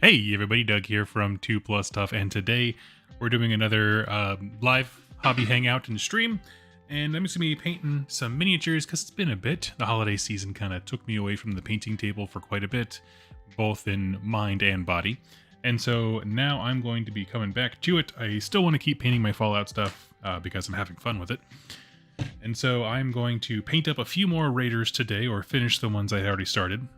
Hey everybody, Doug here from 2 Plus Stuff, and today we're doing another live hobby hangout and stream, and I'm just going to be painting some miniatures because it's been a bit. The holiday season kind of took me away from the painting table for quite a bit, both in mind and body, and so now I'm going to be coming back to it. I still want to keep painting my Fallout stuff because I'm having fun with it, and so I'm going to paint up a few more raiders today, or finish the ones I already started.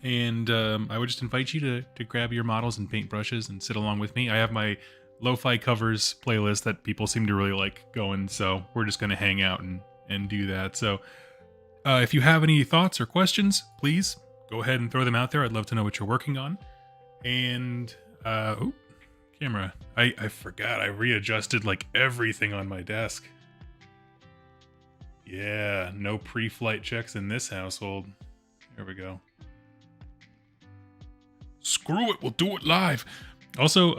And I would just invite you to grab your models and paintbrushes and sit along with me. I have my lo-fi covers playlist that people seem to really like going, so we're just going to hang out and do that. So if you have any thoughts or questions, please go ahead and throw them out there. I'd love to know what you're working on. And, camera. I forgot I readjusted like everything on my desk. Yeah, no pre-flight checks in this household. There we go. Screw it, we'll do it live. Also,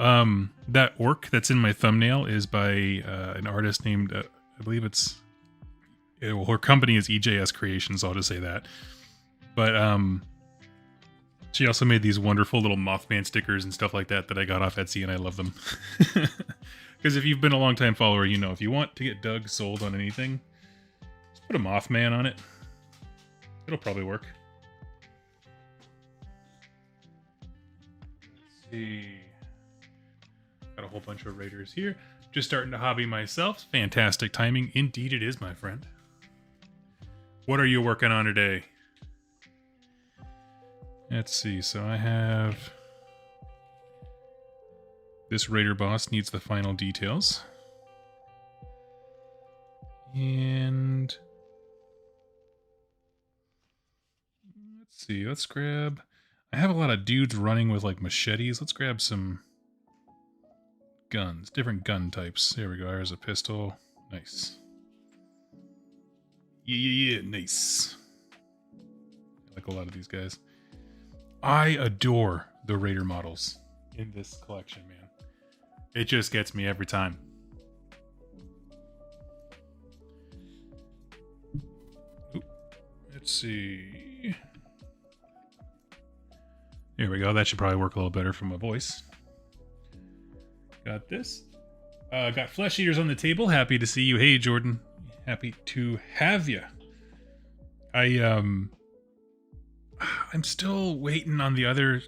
that orc that's in my thumbnail is by an artist named, I believe it's, well, her company is EJS Creations, I'll just say that. But she also made these wonderful little Mothman stickers and stuff like that I got off Etsy, and I love them. Because if you've been a long time follower, you know, if you want to get Doug sold on anything, just put a Mothman on it. It'll probably work. Got a whole bunch of raiders here. Just starting to hobby myself. Fantastic timing. Indeed it is, my friend. What are you working on today? Let's see. So I have... This raider boss needs the final details. And... Let's see. Let's grab... I have a lot of dudes running with like machetes. Let's grab some guns, different gun types. There we go. There's a pistol. Nice. Yeah, nice. I like a lot of these guys. I adore the Raider models in this collection, man. It just gets me every time. Oop. Let's see. There we go. That should probably work a little better for my voice. Got this. Got flesh eaters on the table. Happy to see you. Hey, Jordan. Happy to have you. I'm still waiting on the other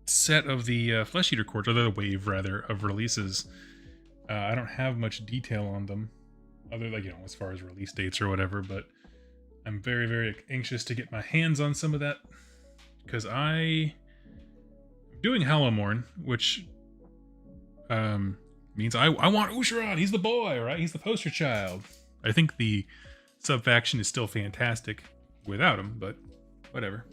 set of the flesh eater cores, or the wave rather, of releases. I don't have much detail on them, other than, you know, as far as release dates or whatever. But I'm very, very anxious to get my hands on some of that, because doing Hallowmorn, which means I want Usharon. He's the boy, right? He's the poster child. I think the sub-faction is still fantastic without him, but whatever.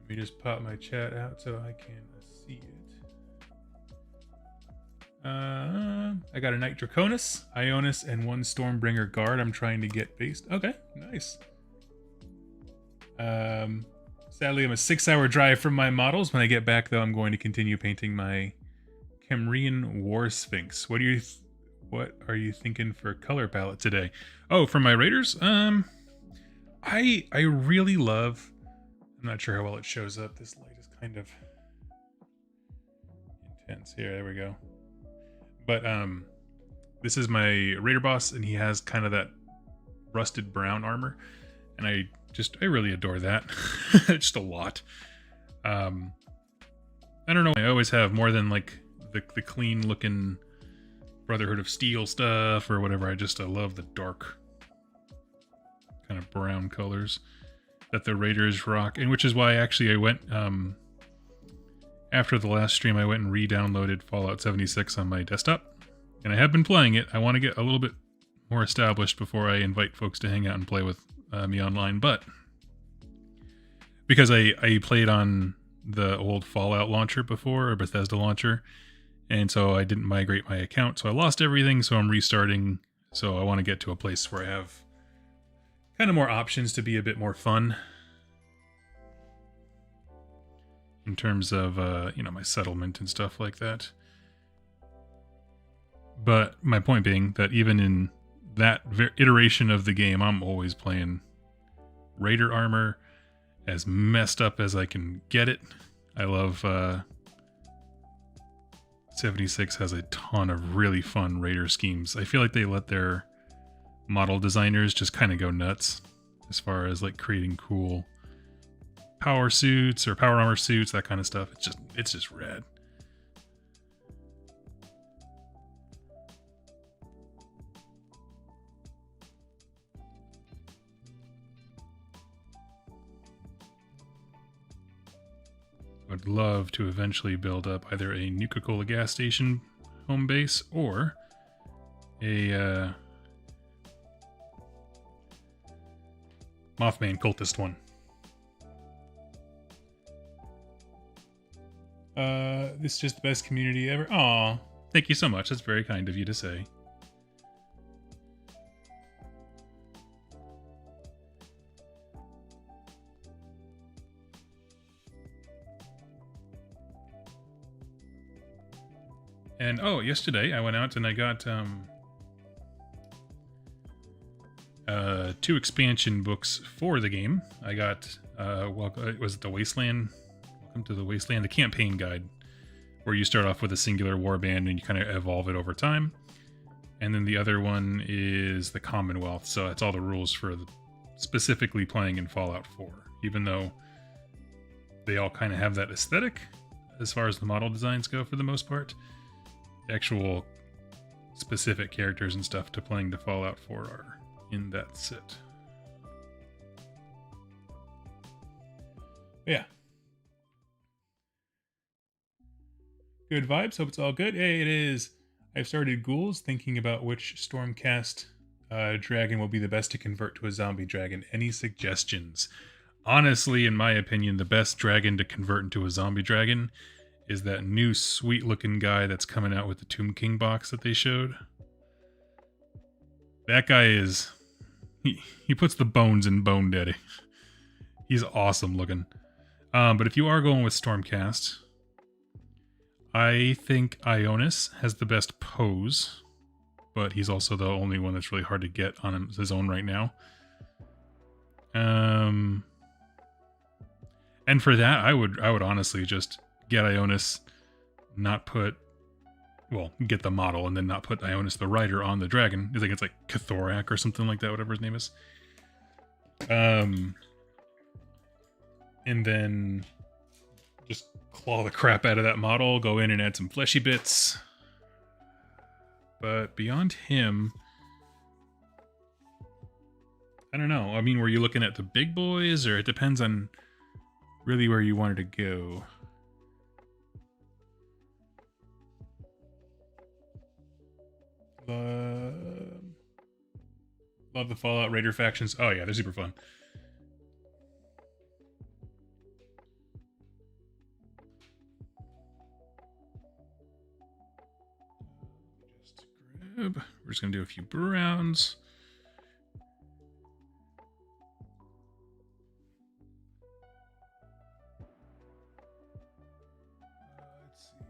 Let me just pop my chat out so I can see it. I got a Knight Draconis, Ionis, and one Stormbringer Guard I'm trying to get based. Okay, nice. Sadly, I'm a 6-hour drive from my models. When I get back, though, I'm going to continue painting my Kemrian War Sphinx. What are you thinking for color palette today? Oh, for my raiders? I really love... I'm not sure how well it shows up. This light is kind of intense. Here, there we go. But this is my raider boss, and he has kind of that rusted brown armor, and I really adore that. Just a lot. I don't know. I always have more than like the clean looking Brotherhood of Steel stuff or whatever. I love the dark kind of brown colors that the Raiders rock. And which is why actually I went, after the last stream, I went and re-downloaded Fallout 76 on my desktop. And I have been playing it. I want to get a little bit more established before I invite folks to hang out and play with me online, but because I played on the old Fallout launcher before, or Bethesda launcher, and so I didn't migrate my account, so I lost everything, so I'm restarting. So I want to get to a place where I have kind of more options to be a bit more fun in terms of you know, my settlement and stuff like that. But my point being that even in that iteration of the game, I'm always playing Raider armor as messed up as I can get it. I love 76 has a ton of really fun raider schemes. I feel like they let their model designers just kind of go nuts as far as like creating cool power suits or power armor suits, that kind of stuff. It's just rad. Would love to eventually build up either a Nuka-Cola gas station home base or a Mothman cultist one. This is just the best community ever. Aw, thank you so much. That's very kind of you to say. And oh, yesterday I went out and I got 2 expansion books for the game. I got was it the Wasteland? Welcome to the Wasteland, the campaign guide, where you start off with a singular warband and you kind of evolve it over time. And then the other one is the Commonwealth, so that's all the rules for specifically playing in Fallout 4. Even though they all kind of have that aesthetic as far as the model designs go for the most part, the actual specific characters and stuff to playing the Fallout 4 are in that set. Yeah. Good vibes. Hope it's all good. Hey, it is. I've started ghouls, thinking about which Stormcast dragon will be the best to convert to a zombie dragon. Any suggestions? Honestly, in my opinion, the best dragon to convert into a zombie dragon is that new sweet-looking guy that's coming out with the Tomb King box that they showed. That guy is... He puts the bones in Bone Daddy. He's awesome looking. But if you are going with Stormcast, I think Ionis has the best pose, but he's also the only one that's really hard to get on his own right now. And for that, I would honestly just get Ionis, not put, well, get the model and then not put Ionis the rider on the dragon. I think it's like Cathorak or something like that, whatever his name is. And then just claw the crap out of that model, go in and add some fleshy bits. But beyond him, I don't know. I mean, were you looking at the big boys, or it depends on really where you wanted to go? Love the Fallout Raider factions. Oh yeah, they're super fun. We're just gonna do a few browns. Let's see.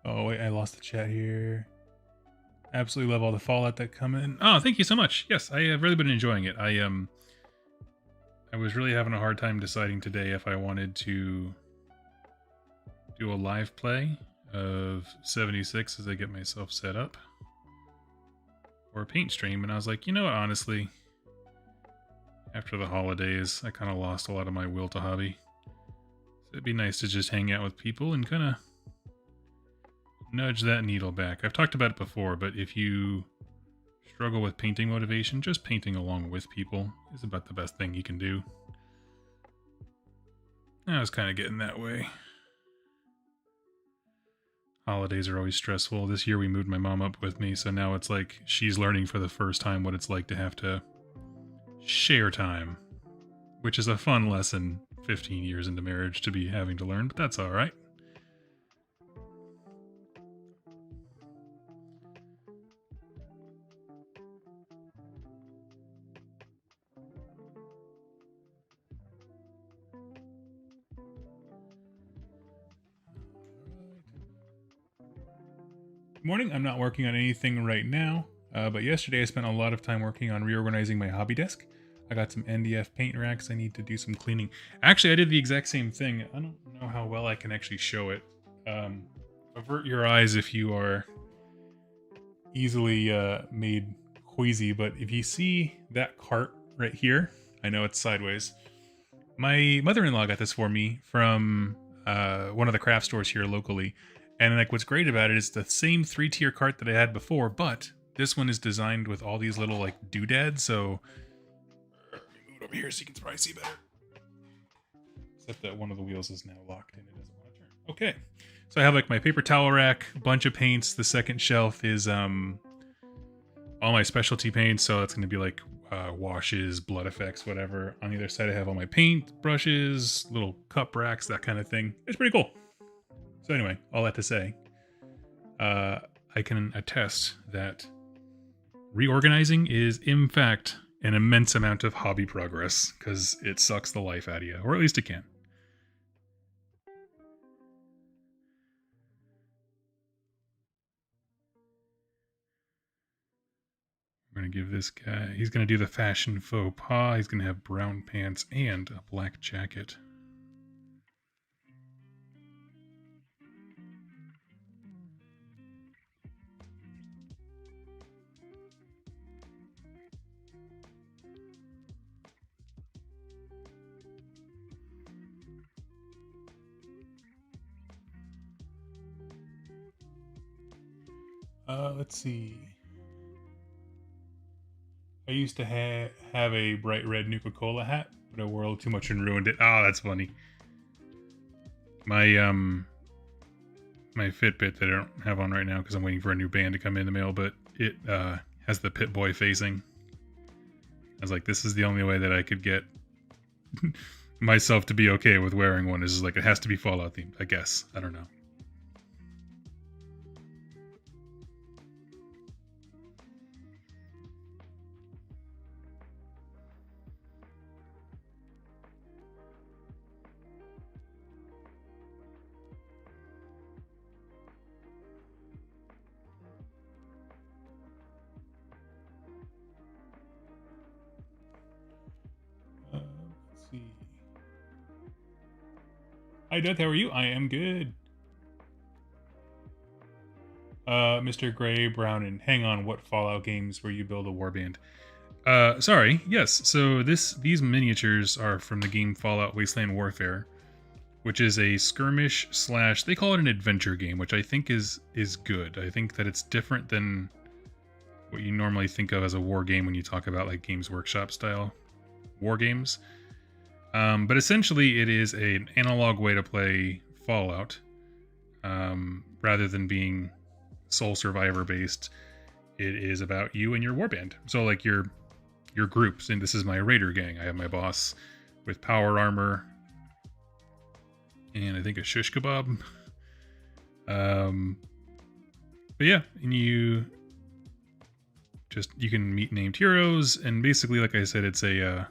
Oh wait, I lost the chat here. Absolutely love all the Fallout that come in. Oh, thank you so much. Yes, I have really been enjoying it. I was really having a hard time deciding today if I wanted to do a live play of 76 as I get myself set up, or a paint stream, and I was like, you know what, honestly, after the holidays, I kind of lost a lot of my will to hobby. So it'd be nice to just hang out with people and kind of nudge that needle back. I've talked about it before, but if you struggle with painting motivation, just painting along with people is about the best thing you can do. I was kind of getting that way. Holidays are always stressful. This year we moved my mom up with me, so now it's like she's learning for the first time what it's like to have to share time, which is a fun lesson 15 years into marriage to be having to learn, but that's all right. Morning. I'm not working on anything right now. But yesterday I spent a lot of time working on reorganizing my hobby desk. I got some NDF paint racks. I need to do some cleaning. Actually, I did the exact same thing. I don't know how well I can actually show it. Avert your eyes if you are easily made queasy, but if you see that cart right here, I know it's sideways. My mother-in-law got this for me from one of the craft stores here locally. And like what's great about it is the same 3-tier cart that I had before, but this one is designed with all these little like doodads, so let me move it over here so you can probably see better. Except that one of the wheels is now locked and it doesn't want to turn. Okay. So I have like my paper towel rack, a bunch of paints. The second shelf is all my specialty paints, so it's going to be like washes, blood effects, whatever. On the other side I have all my paint brushes, little cup racks, that kind of thing. It's pretty cool. So anyway, all that to say, I can attest that reorganizing is in fact an immense amount of hobby progress, because it sucks the life out of you, or at least it can. We're going to give this guy, he's going to do the fashion faux pas. He's going to have brown pants and a black jacket. Let's see. I used to have a bright red Nuka-Cola hat, but I wore a little too much and ruined it. Oh, that's funny. My my Fitbit that I don't have on right now because I'm waiting for a new band to come in the mail, but it has the Pit-Boy facing. I was like, this is the only way that I could get myself to be okay with wearing one, is like it has to be Fallout themed, I guess. I don't know. Let's see. Hi, Death. How are you? I am good. Mr. Gray, Brown, and hang on. What Fallout games where you build a warband? Sorry. Yes. So these miniatures are from the game Fallout Wasteland Warfare, which is a skirmish slash, they call it an adventure game, which I think is good. I think that it's different than what you normally think of as a war game when you talk about like Games Workshop style war games. But essentially it is an analog way to play Fallout, rather than being sole survivor based. It is about you and your warband. So like your groups, and this is my raider gang. I have my boss with power armor and I think a shish kebab. But yeah, and you can meet named heroes, and basically, like I said, it's a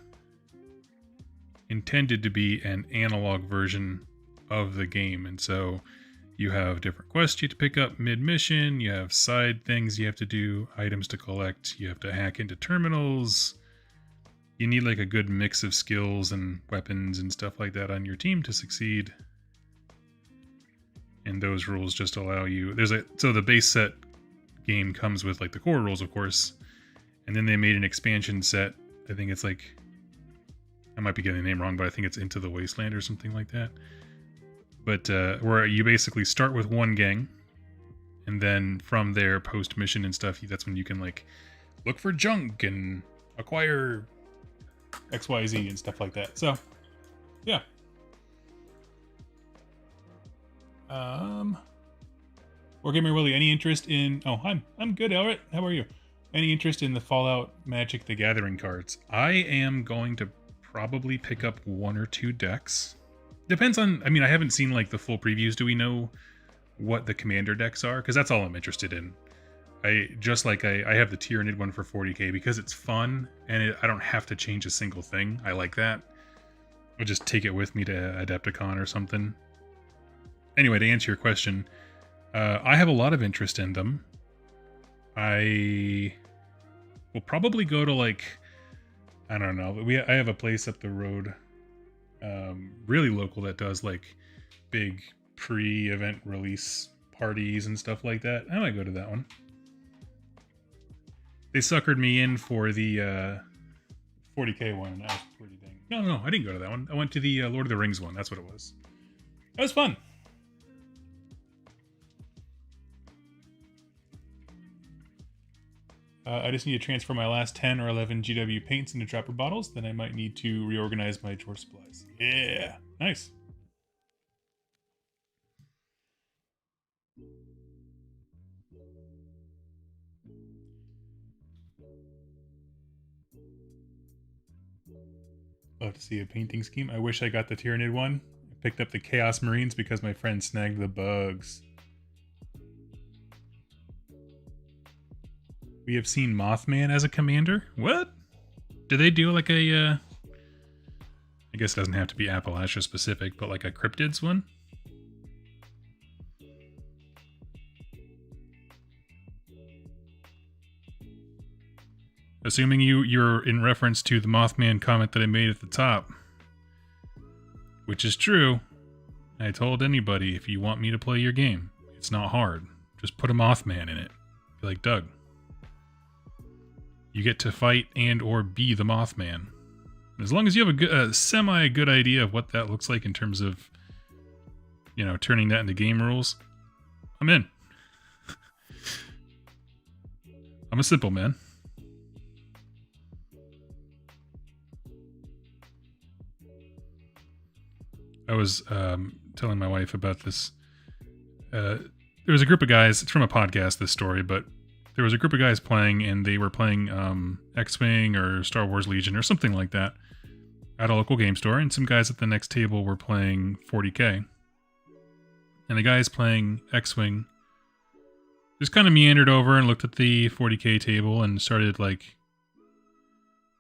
intended to be an analog version of the game. And so you have different quests you have to pick up mid-mission, you have side things you have to do, items to collect, you have to hack into terminals. You need like a good mix of skills and weapons and stuff like that on your team to succeed. And those rules just allow you, so the base set game comes with like the core rules, of course, and then they made an expansion set. I think it's like, I might be getting the name wrong, but I think it's Into the Wasteland or something like that. But where you basically start with one gang, and then from there, post mission and stuff, that's when you can like look for junk and acquire XYZ and stuff like that. So yeah. Wargamer Willie, any interest in... Oh, I'm good, Elrit. How are you? Any interest in the Fallout Magic the Gathering cards? I am going to probably pick up 1 or 2 decks. Depends on... I mean, I haven't seen, like, the full previews. Do we know what the commander decks are? Because that's all I'm interested in. I have the Tyranid one for 40k because it's fun, and I don't have to change a single thing. I like that. I'll just take it with me to Adepticon or something. Anyway, to answer your question, I have a lot of interest in them. I we'll probably go to like, I don't know. I have a place up the road, really local, that does like big pre-event release parties and stuff like that. I might go to that one. They suckered me in for the 40K one, and that was pretty dang. No, I didn't go to that one. I went to the Lord of the Rings one. That's what it was. That was fun. I just need to transfer my last 10 or 11 GW paints into dropper bottles. Then I might need to reorganize my drawer supplies. Yeah, nice. Love to see a painting scheme. I wish I got the Tyranid one. I picked up the Chaos Marines because my friend snagged the bugs. We have seen Mothman as a commander. What? Do they do like a, I guess it doesn't have to be Appalachia specific, but like a cryptids one? Assuming you're in reference to the Mothman comment that I made at the top. Which is true. I told anybody, if you want me to play your game, it's not hard. Just put a Mothman in it. Be like, Doug, you get to fight and or be the Mothman. As long as you have a semi-good idea of what that looks like in terms of, you know, turning that into game rules, I'm in. I'm a simple man. I was telling my wife about this. There was a group of guys. It's from a podcast, this story, but there was a group of guys playing, and they were playing X-Wing or Star Wars Legion or something like that at a local game store, and some guys at the next table were playing 40K. And the guys playing X-Wing just kind of meandered over and looked at the 40K table and started like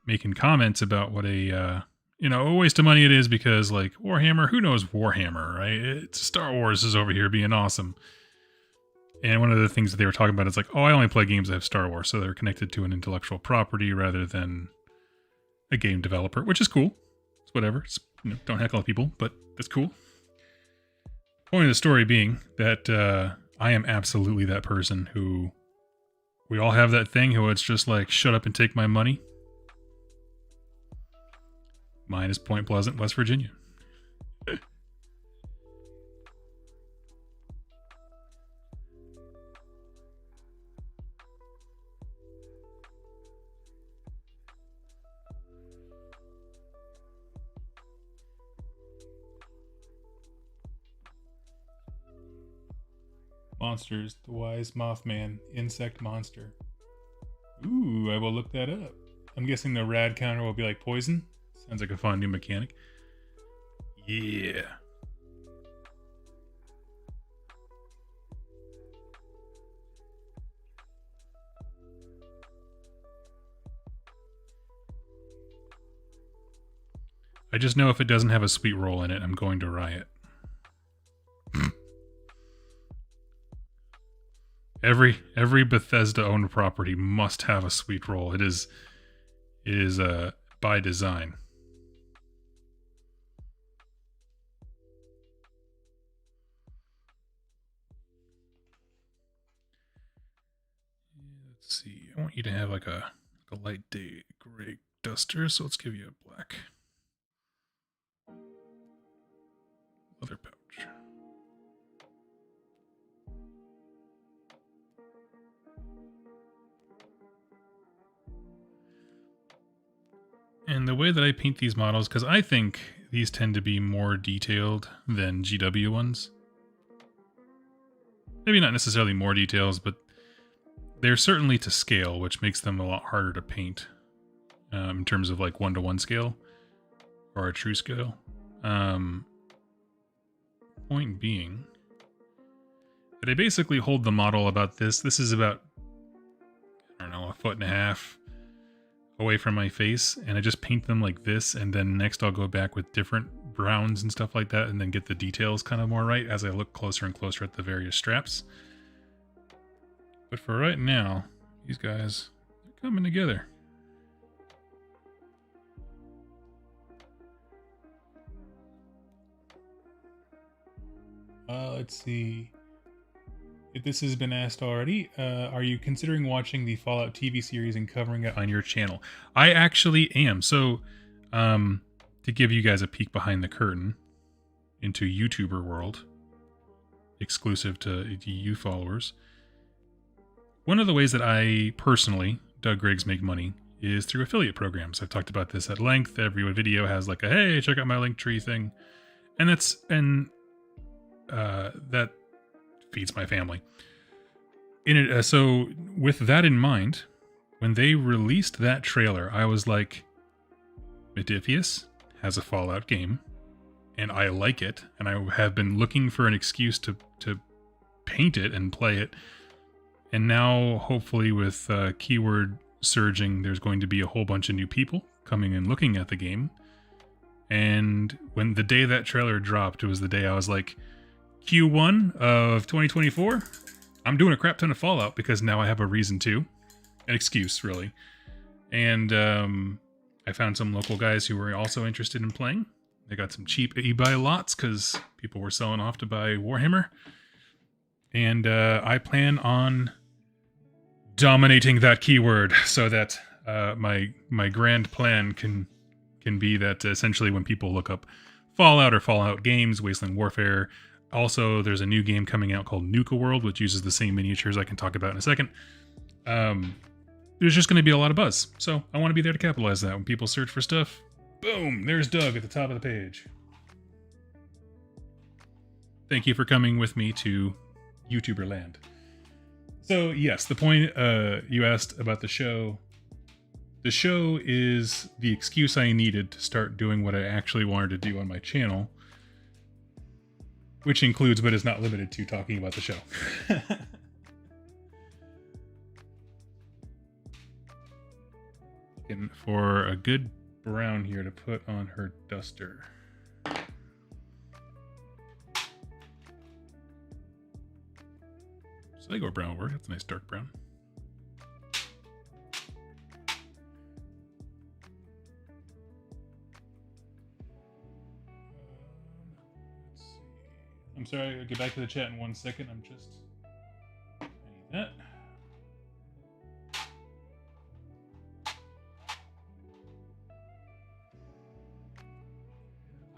making comments about what a waste of money it is, because like Warhammer, who knows Warhammer, right? It's Star Wars is over here being awesome. And one of the things that they were talking about is like, oh, I only play games that have Star Wars, so they're connected to an intellectual property rather than a game developer, which is cool. It's whatever. It's, don't heckle people, but that's cool. Point of the story being that I am absolutely that person who, we all have that thing who it's just like, shut up and take my money. Mine is Point Pleasant, West Virginia. Monsters, the wise Mothman, insect monster. Ooh, I will look that up. I'm guessing the rad counter will be like poison. Sounds like a fun new mechanic. Yeah. I just know if it doesn't have a sweet roll in it, I'm going to riot. Every Bethesda owned property must have a sweet roll. It is by design. Let's see. I want you to have like a light day gray duster, so let's give you a black leather pouch. And the way that I paint these models, because I think these tend to be more detailed than GW ones. Maybe not necessarily more details, but they're certainly to scale, which makes them a lot harder to paint in terms of like 1-to-1 scale or a true scale. Point being that I basically hold the model about this. This is about, I don't know, 1.5 feet away from my face, and I just paint them like this, and then next I'll go back with different browns and stuff like that, and then get the details kind of more right as I look closer and closer at the various straps. But for right now, these guys are coming together. Let's see. If this has been asked already, are you considering watching the Fallout TV series and covering it on your channel? I actually am. So, to give you guys a peek behind the curtain into YouTuber world, exclusive to you followers, one of the ways that I personally, Doug Griggs, make money is through affiliate programs. I've talked about this at length. Every video has like a, hey, check out my Linktree thing. And that feeds my family. So with that in mind, when they released that trailer, I was like, Modiphius has a Fallout game, and I like it, and I have been looking for an excuse to paint it and play it. And now, hopefully, with keyword surging, there's going to be a whole bunch of new people coming and looking at the game. And when the day that trailer dropped, it was the day I was like, Q1 of 2024, I'm doing a crap ton of Fallout because now I have a reason to. An excuse, really. And I found some local guys who were also interested in playing. They got some cheap eBay lots because people were selling off to buy Warhammer. And I plan on dominating that keyword so that my grand plan can be that essentially when people look up Fallout or Fallout games, Wasteland Warfare. Also, there's a new game coming out called Nuka World, which uses the same miniatures I can talk about in a second. There's just going to be a lot of buzz. So I want to be there to capitalize that. When people search for stuff, boom, there's Doug at the top of the page. Thank you for coming with me to YouTuber land. So yes, the point you asked about the show. The show is the excuse I needed to start doing what I actually wanted to do on my channel, which includes, but is not limited to, talking about the show. Looking for a good brown here to put on her duster. Lego brown work. That's a nice dark brown. Let's see. I'm sorry, I'll get back to the chat in 1 second. I need that.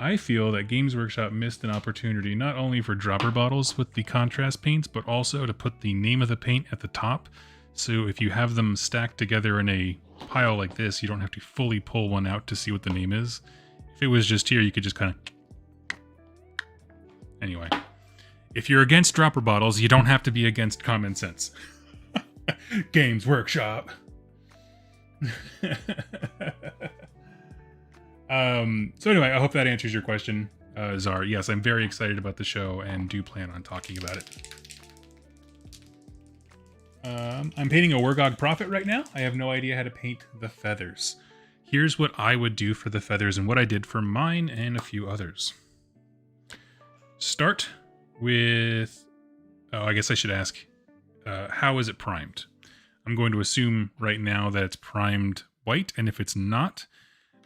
I feel that Games Workshop missed an opportunity not only for dropper bottles with the contrast paints, but also to put the name of the paint at the top. So if you have them stacked together in a pile like this, you don't have to fully pull one out to see what the name is. If it was just here, you could just kind of... Anyway. If you're against dropper bottles, you don't have to be against common sense. Games Workshop. So anyway, I hope that answers your question, Czar. Yes, I'm very excited about the show and do plan on talking about it. I'm painting a Wargog Prophet right now. I have no idea how to paint the feathers. Here's what I would do for the feathers and what I did for mine and a few others. Start with... Oh, I guess I should ask, how is it primed? I'm going to assume right now that it's primed white, and if it's not,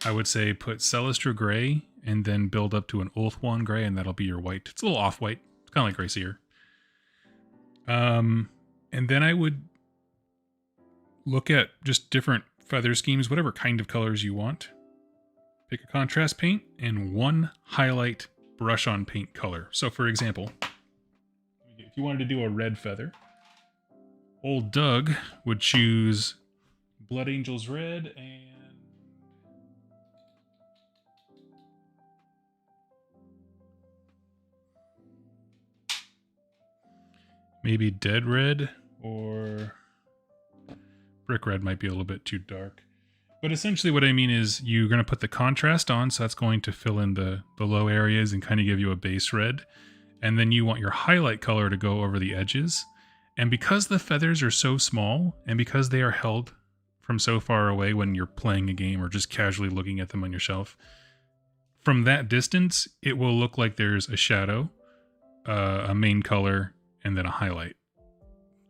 I would say put Celestra Gray and then build up to an Ulthuan Gray, and that'll be your white. It's a little off-white. It's kind of like Grey Seer. And then I would look at just different feather schemes, whatever kind of colors you want. Pick a contrast paint and one highlight brush-on paint color. So for example, if you wanted to do a red feather, old Doug would choose Blood Angels Red and maybe Dead Red, or Brick Red might be a little bit too dark. But essentially what I mean is you're going to put the contrast on, so that's going to fill in the low areas and kind of give you a base red. And then you want your highlight color to go over the edges. And because the feathers are so small, and because they are held from so far away when you're playing a game or just casually looking at them on your shelf, from that distance, it will look like there's a shadow, a main color, and then a highlight.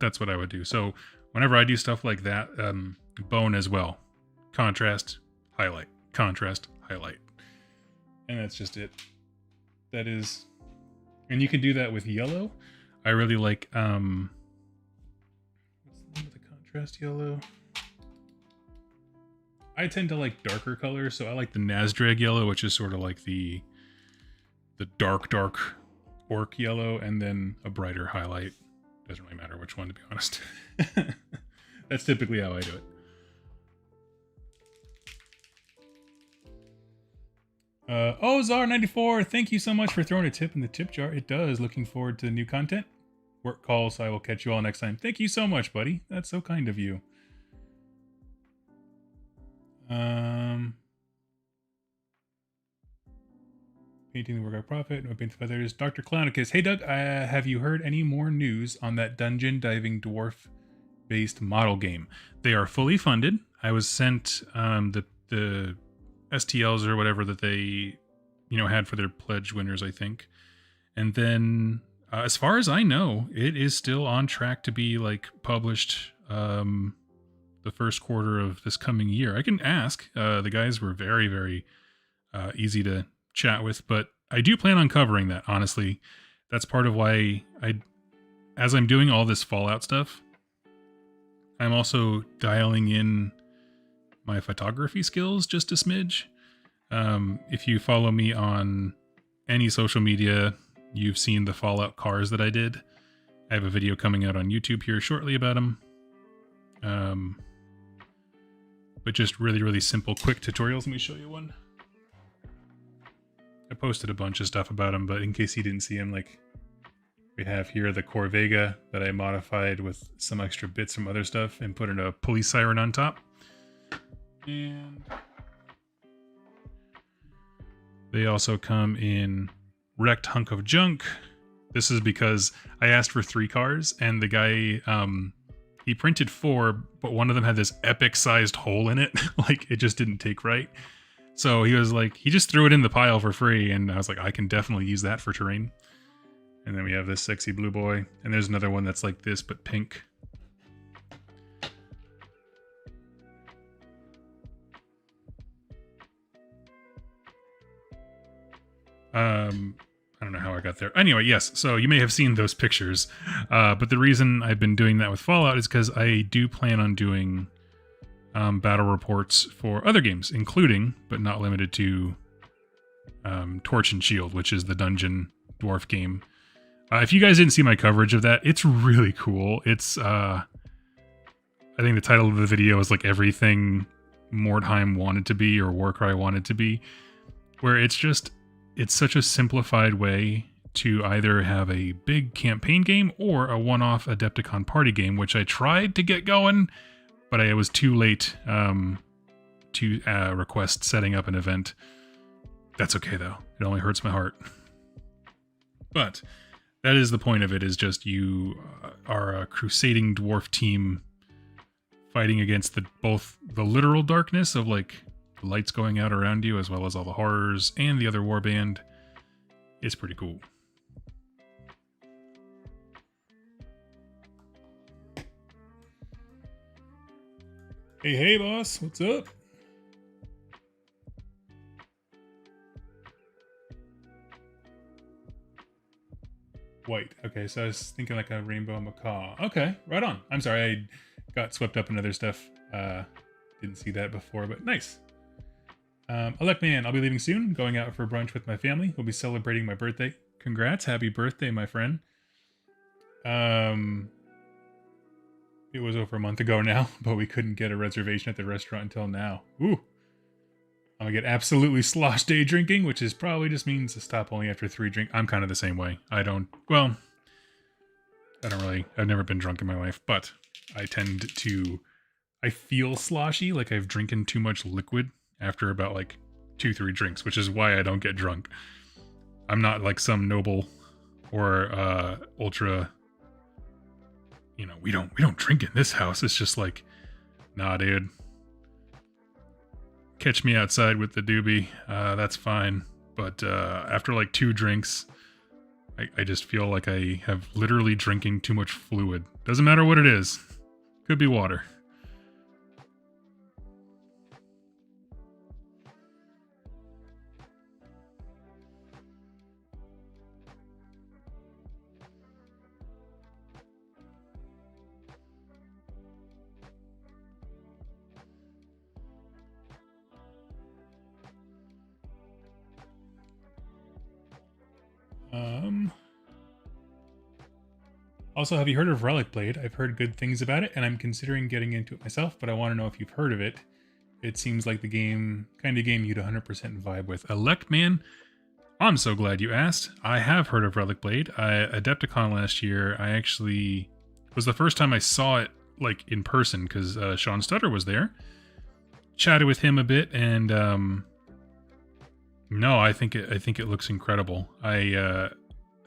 That's what I would do. So whenever I do stuff like that, bone as well. Contrast, highlight, contrast, highlight. And that's just it. That is, and you can do that with yellow. I really like, what's the name of the contrast yellow? I tend to like darker colors, so I like the Nasdrag yellow, which is sort of like the dark orc yellow, and then a brighter highlight. Doesn't really matter which one, to be honest. That's typically how I do it. Czar94, thank you so much for throwing a tip in the tip jar. It does. Looking forward to the new content. Work calls, so I will catch you all next time. Thank you so much, buddy. That's so kind of you. Painting the work of profit, no paint the feathers. Dr. Clownicus, hey Doug, have you heard any more news on that dungeon diving dwarf based model game? They are fully funded. I was sent the STLs or whatever that they had for their pledge winners, I think. And then as far as I know, it is still on track to be like published the first quarter of this coming year. I can ask. The guys were very, very easy to chat with, but I do plan on covering that. Honestly, that's part of why as I'm doing all this Fallout stuff, I'm also dialing in my photography skills just a smidge. If you follow me on any social media, you've seen the Fallout cars that I did. I have a video coming out on YouTube here shortly about them. But just really, really simple, quick tutorials. Let me show you one. I posted a bunch of stuff about them, but in case you didn't see them, like we have here the Corvega that I modified with some extra bits from other stuff and put in a police siren on top. And they also come in wrecked hunk of junk. This is because I asked for 3 cars and the guy, he printed 4, but one of them had this epic sized hole in it. Like it just didn't take right. So he was like, he just threw it in the pile for free. And I was like, I can definitely use that for terrain. And then we have this sexy blue boy. And there's another one that's like this, but pink. I don't know how I got there. Anyway, yes. So you may have seen those pictures. But the reason I've been doing that with Fallout is because I do plan on doing battle reports for other games, including, but not limited to, Torch and Shield, which is the dungeon dwarf game. If you guys didn't see my coverage of that, it's really cool. It's, I think the title of the video is like everything Mordheim wanted to be or Warcry wanted to be, where it's such a simplified way to either have a big campaign game or a one-off Adepticon party game, which I tried to get going, but I was too late to request setting up an event. That's okay, though. It only hurts my heart. But that is the point of it, is just you are a crusading dwarf team fighting against both the literal darkness of like the lights going out around you, as well as all the horrors and the other warband. It's pretty cool. Hey, boss. What's up? White. Okay, so I was thinking like a rainbow macaw. Okay, right on. I'm sorry, I got swept up in other stuff. Didn't see that before, but nice. Elect Man, I'll be leaving soon. Going out for brunch with my family. We'll be celebrating my birthday. Congrats. Happy birthday, my friend. It was over a month ago now, but we couldn't get a reservation at the restaurant until now. Ooh. I'm gonna get absolutely slosh day drinking, which is probably just means to stop only after 3 drinks. I'm kind of the same way. I've never been drunk in my life, but I feel sloshy, like I've drinking too much liquid after about like 2-3 drinks, which is why I don't get drunk. I'm not like some noble or ultra, we don't drink in this house. It's just like, nah, dude. Catch me outside with the doobie. That's fine. But after like 2 drinks, I just feel like I have literally drinking too much fluid. Doesn't matter what it is. Could be water. Um, Also, have you heard of Relic Blade? I've heard good things about it, and I'm considering getting into it myself, but I want to know if you've heard of it. It seems like the kind of game you'd 100% vibe with. Man, I'm so glad you asked. I have heard of Relic Blade. Adepticon last year, I actually was the first time I saw it like in person because Sean Stutter was there. Chatted with him a bit, and no, I think it looks incredible.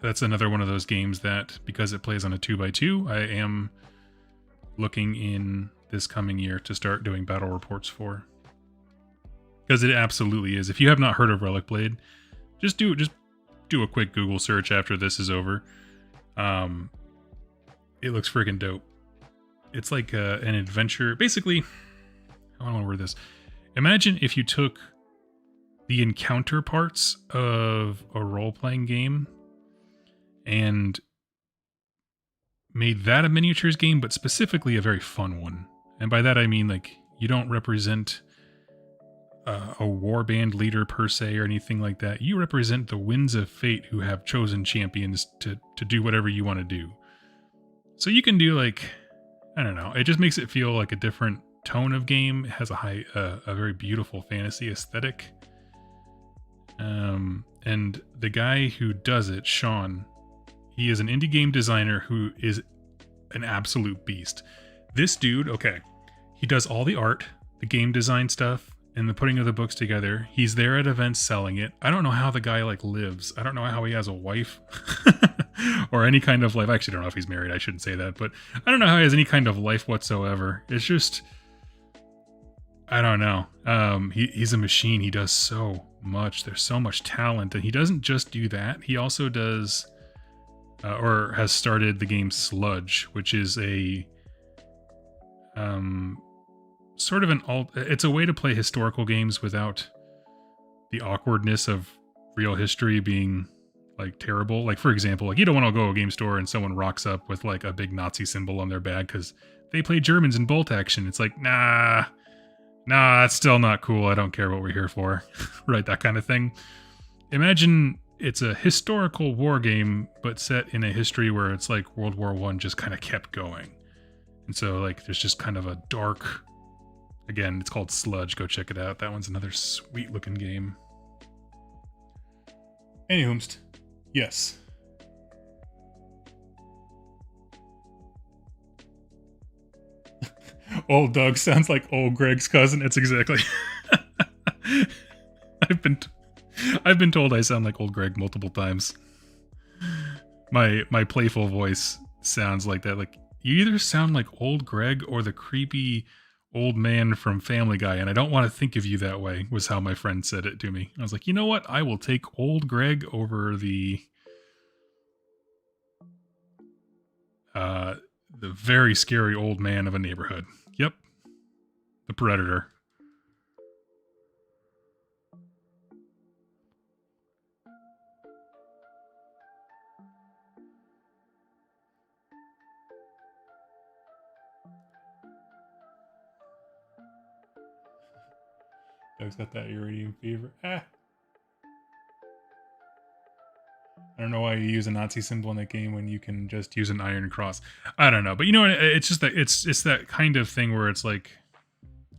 That's another one of those games that, because it plays on a 2x2, I am looking in this coming year to start doing battle reports for. Because it absolutely is. If you have not heard of Relic Blade, just do a quick Google search after this is over. It looks freaking dope. It's like an adventure. Basically, I don't want to word this. Imagine if you took the encounter parts of a role-playing game and made that a miniatures game, but specifically a very fun one. And by that I mean, like, you don't represent a warband leader per se or anything like that. You represent the winds of fate who have chosen champions to do whatever you want to do. So you can do, like, I don't know, it just makes it feel like a different tone of game. It has a very beautiful fantasy aesthetic. And the guy who does it, Sean, he is an indie game designer who is an absolute beast. This dude, okay, he does all the art, the game design stuff, and the putting of the books together. He's there at events selling it. I don't know how the guy like lives. I don't know how he has a wife or any kind of life. I actually don't know if he's married. I shouldn't say that, but I don't know how he has any kind of life whatsoever. It's just, I don't know. He's a machine. He does so much. There's so much talent, and he doesn't just do that. He also does, or has started the game Sludge, which is a sort of it's a way to play historical games without the awkwardness of real history being like terrible. Like, for example, like, you don't want to go to a game store and someone rocks up with like a big Nazi symbol on their bag because they play Germans in bolt action. It's like, nah, that's still not cool. I don't care what we're here for. Right, that kind of thing. Imagine it's a historical war game, but set in a history where it's like World War I just kind of kept going. And so, like, there's just kind of a dark, again, it's called Sludge. Go check it out. That one's another sweet looking game. Anywhoomst, yes. Old Doug sounds like old Greg's cousin. It's exactly. I've been told I sound like old Greg multiple times. My playful voice sounds like that. Like, you either sound like old Greg or the creepy old man from Family Guy, and I don't want to think of you that way, was how my friend said it to me. I was like, you know what? I will take old Greg over the very scary old man of a neighborhood. Yep. The Predator. Doug's got that iridium fever. I don't know why you use a Nazi symbol in that game when you can just use an iron cross. I don't know, but you know what? It's just that it's that kind of thing where it's like,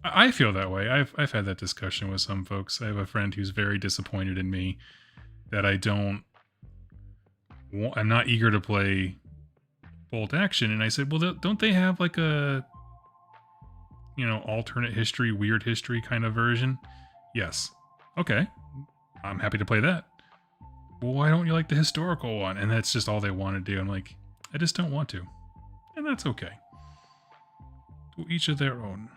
I feel that way. I've had that discussion with some folks. I have a friend who's very disappointed in me that I'm not eager to play bolt action, and I said, well, don't they have like a, you know, alternate history, weird history kind of version? Yes. Okay. I'm happy to play that. Well, why don't you like the historical one? And that's just all they want to do. I'm like, I just don't want to. And that's okay. To each of their own.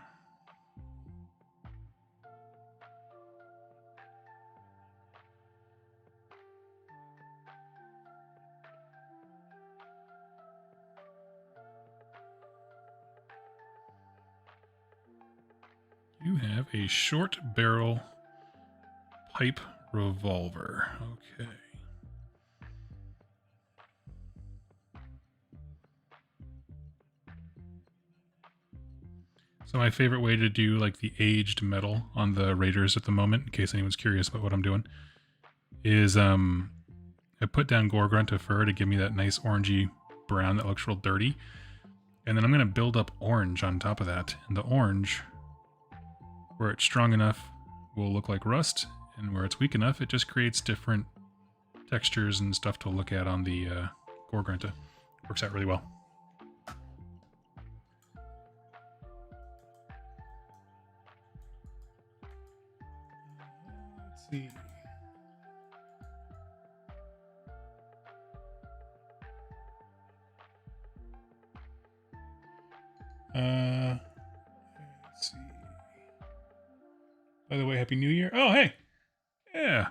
You have a short barrel pipe revolver. Okay. So my favorite way to do like the aged metal on the Raiders at the moment, in case anyone's curious about what I'm doing, is have I put down Gorgrunta fur to give me that nice orangey brown that looks real dirty. And then I'm going to build up orange on top of that. And the orange, where it's strong enough, will look like rust. And where it's weak enough, it just creates different textures and stuff to look at on the Gorgrunta. Works out really well. Let's see. Let's see. By the way, Happy New Year. Oh, hey. Yeah.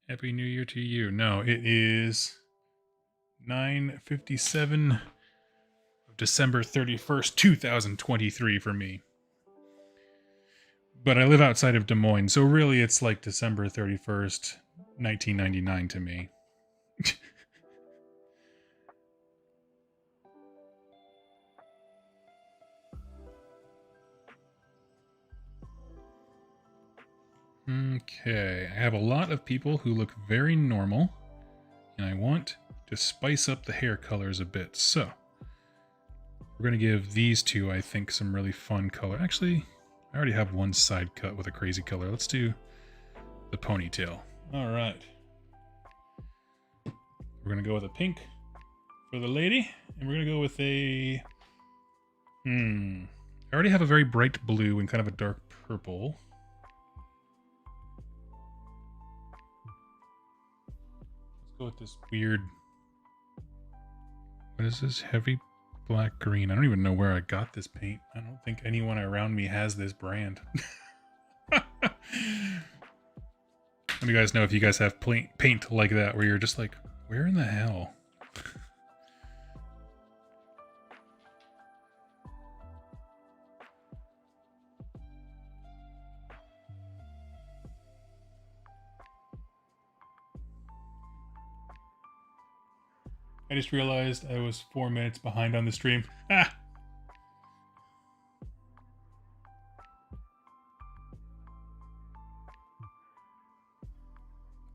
Happy New Year to you. No, it is 9:57 of December 31st, 2023 for me. But I live outside of Des Moines, so really it's like December 31st, 1999 to me. Okay, I have a lot of people who look very normal, and I want to spice up the hair colors a bit. So, we're going to give these two, I think, some really fun color. Actually, I already have one side cut with a crazy color. Let's do the ponytail. All right. We're going to go with a pink for the lady, and we're going to go with a... I already have a very bright blue and kind of a dark purple. Go with this weird, what is this, heavy black green? I don't even know where I got this paint. I don't think anyone around me has this brand. Let me guys know if you guys have paint like that where you're just like, where in the hell? I just realized I was 4 minutes behind on the stream. Ah!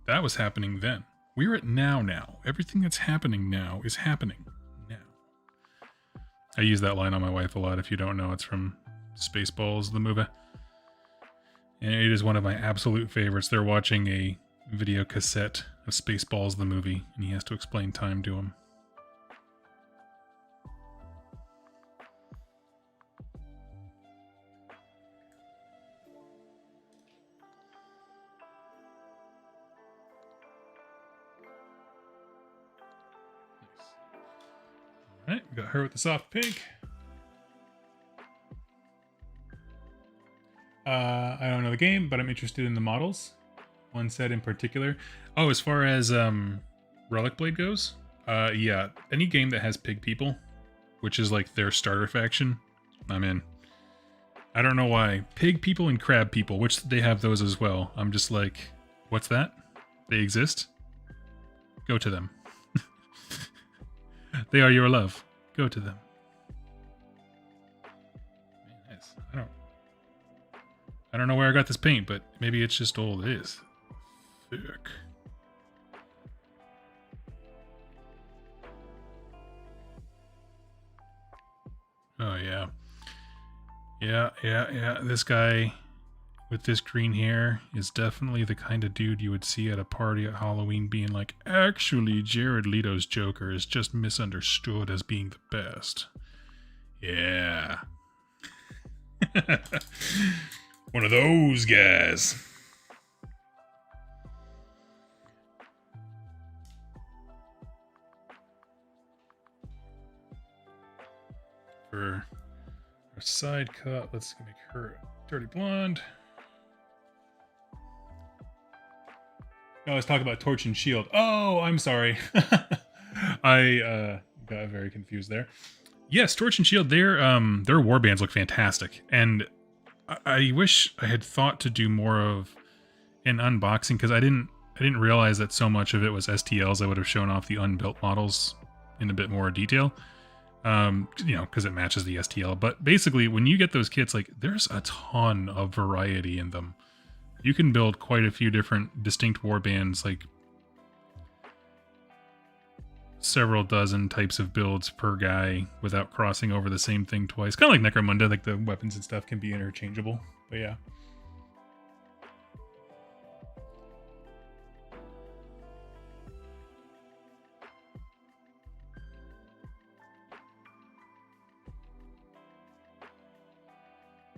That was happening then. We're at now. Everything that's happening now is happening now. I use that line on my wife a lot. If you don't know, it's from Spaceballs, the movie. And it is one of my absolute favorites. They're watching a video cassette of Spaceballs, the movie, and he has to explain time to him. Alright, we got her with the soft pink. I don't know the game, but I'm interested in the models. One set in particular. Oh, as far as Relic Blade goes, yeah, any game that has pig people, which is like their starter faction, I'm in. I don't know why. Pig people and crab people, which they have those as well. I'm just like, what's that? They exist? Go to them. They are your love. Go to them. Nice. I don't know where I got this paint, but maybe it's just old. It is thick. Oh yeah. Yeah. This guy with this green hair is definitely the kind of dude you would see at a party at Halloween being like, actually, Jared Leto's Joker is just misunderstood as being the best. Yeah. One of those guys. For our side cut, let's make her dirty blonde. No, let's talk about Torch and Shield. Oh, I'm sorry. I got very confused there. Yes, Torch and Shield, their warbands look fantastic. And I wish I had thought to do more of an unboxing, because I didn't realize that so much of it was STLs. I would have shown off the unbuilt models in a bit more detail. Because it matches the STL. But basically, when you get those kits, like, there's a ton of variety in them. You can build quite a few different distinct warbands. Like, several dozen types of builds per guy without crossing over the same thing twice. Kind of like Necromunda, like the weapons and stuff can be interchangeable. But yeah.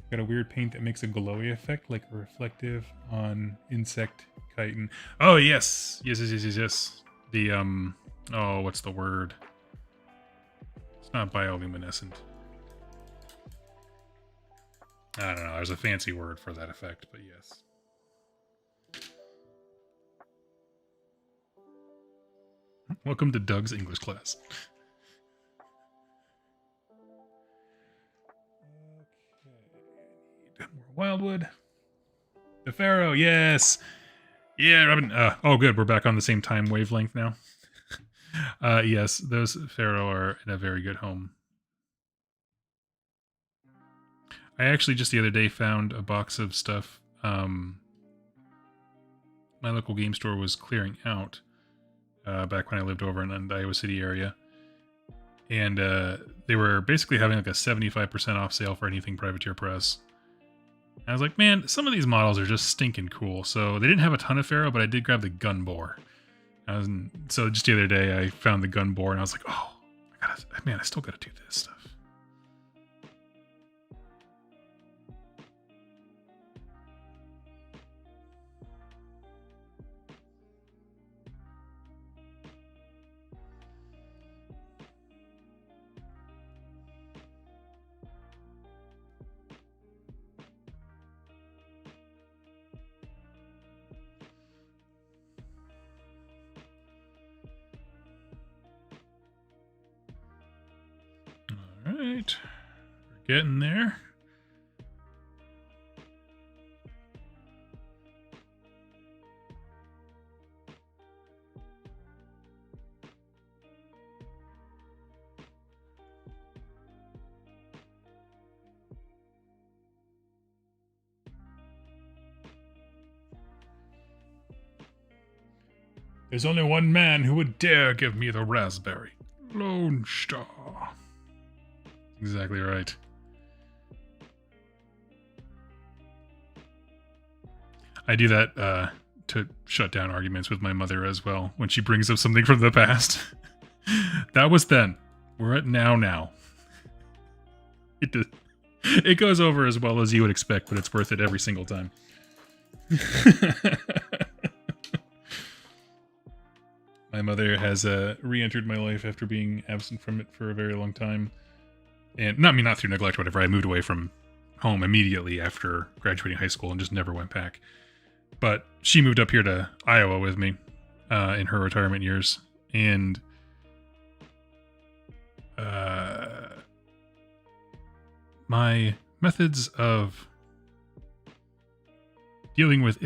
Got a weird paint that makes a glowy effect, like a reflective on insect chitin. Oh yes, yes. The oh, what's the word? It's not bioluminescent. I don't know. There's a fancy word for that effect, but yes. Welcome to Doug's English class. Okay, more wildwood. The Pharaoh, yes. Yeah, Robin. Oh, good. We're back on the same time wavelength now. Yes, those Pharaoh are in a very good home. I actually just the other day found a box of stuff my local game store was clearing out back when I lived over in the Iowa City area. And they were basically having like a 75% off sale for anything Privateer Press. And I was like, man, some of these models are just stinking cool. So they didn't have a ton of Pharaoh, but I did grab the gun bore. So just the other day, I found the gun bore, and I was like, oh, I still gotta do this stuff. All right, we're getting there. There's only one man who would dare give me the raspberry. Lone Star. Exactly right. I do that to shut down arguments with my mother as well when she brings up something from the past. That was then. We're at now. It goes over as well as you would expect, but it's worth it every single time. My mother has re-entered my life after being absent from it for a very long time. And not through neglect or whatever. I moved away from home immediately after graduating high school and just never went back. But she moved up here to Iowa with me in her retirement years. And my methods of dealing with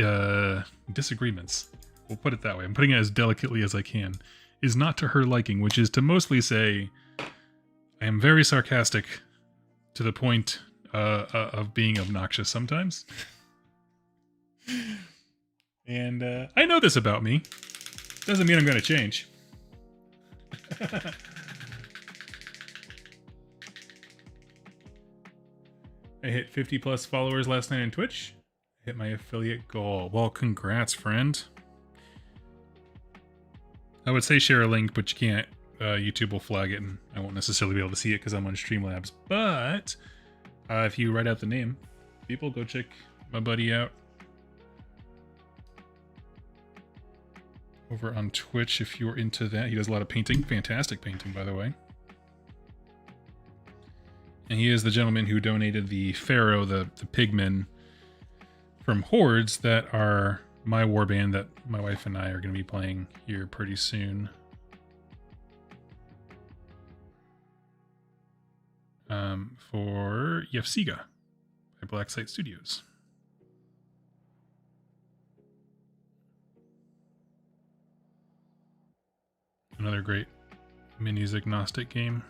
disagreements, we'll put it that way, I'm putting it as delicately as I can, is not to her liking, which is to mostly say I am very sarcastic to the point of being obnoxious sometimes. And I know this about me. Doesn't mean I'm going to change. I hit 50 plus followers last night on Twitch. Hit my affiliate goal. Well, congrats, friend. I would say share a link, but you can't. YouTube will flag it, and I won't necessarily be able to see it because I'm on Streamlabs. But if you write out the name, people go check my buddy out over on Twitch if you're into that. He does a lot of painting. Fantastic painting, by the way. And he is the gentleman who donated the Pharaoh, the pigmen from Hordes that are my warband that my wife and I are going to be playing here pretty soon. For Yefsiga by Black Site Studios. Another great minis agnostic game.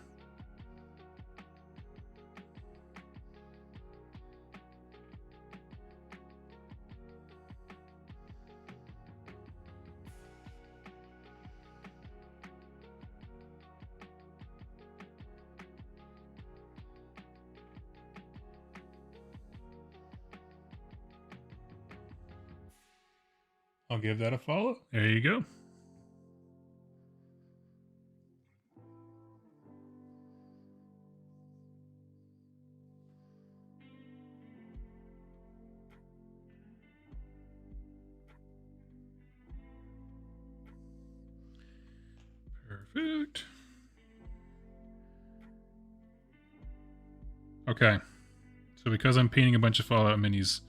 I'll give that a follow. There you go. Perfect. Okay. So because I'm painting a bunch of Fallout minis,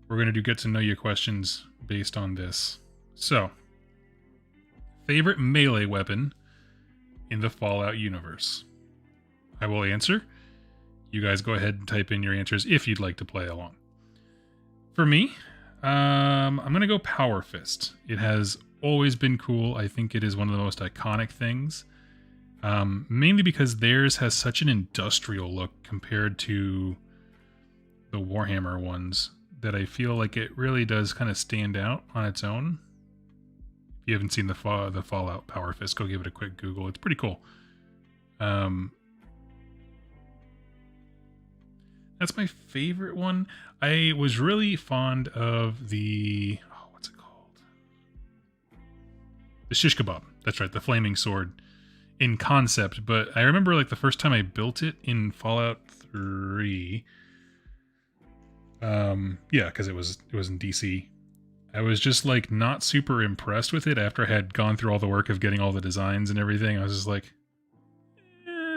we're going to do get to know you questions based on this. So, favorite melee weapon in the Fallout universe? I will answer. You guys go ahead and type in your answers if you'd like to play along. For me, I'm going to go Power Fist. It has always been cool. I think it is one of the most iconic things. Mainly because theirs has such an industrial look compared to the Warhammer ones that I feel like it really does kind of stand out on its own. If you haven't seen the Fallout Power Fist, go give it a quick Google. It's pretty cool. That's my favorite one. I was really fond of the... Oh, what's it called? The Shish Kebab. That's right, the flaming sword in concept. But I remember like the first time I built it in Fallout 3... yeah, because it was in DC. I was just like not super impressed with it after I had gone through all the work of getting all the designs and everything. I was just like,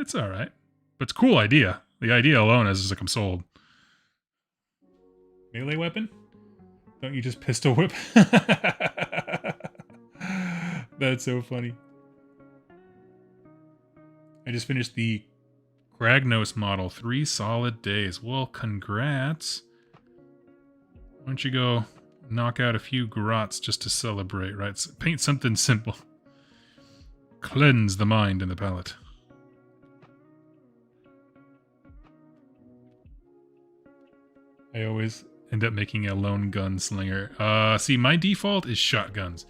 it's all right, but it's a cool idea. The idea alone is just like I'm sold. Melee weapon? Don't you just pistol whip? That's so funny. I just finished the Kragnos model. 3 solid days. Well, congrats. Why don't you go knock out a few grots just to celebrate, right? So paint something simple. Cleanse the mind and the palate. I always end up making a lone gunslinger. See, my default is shotguns.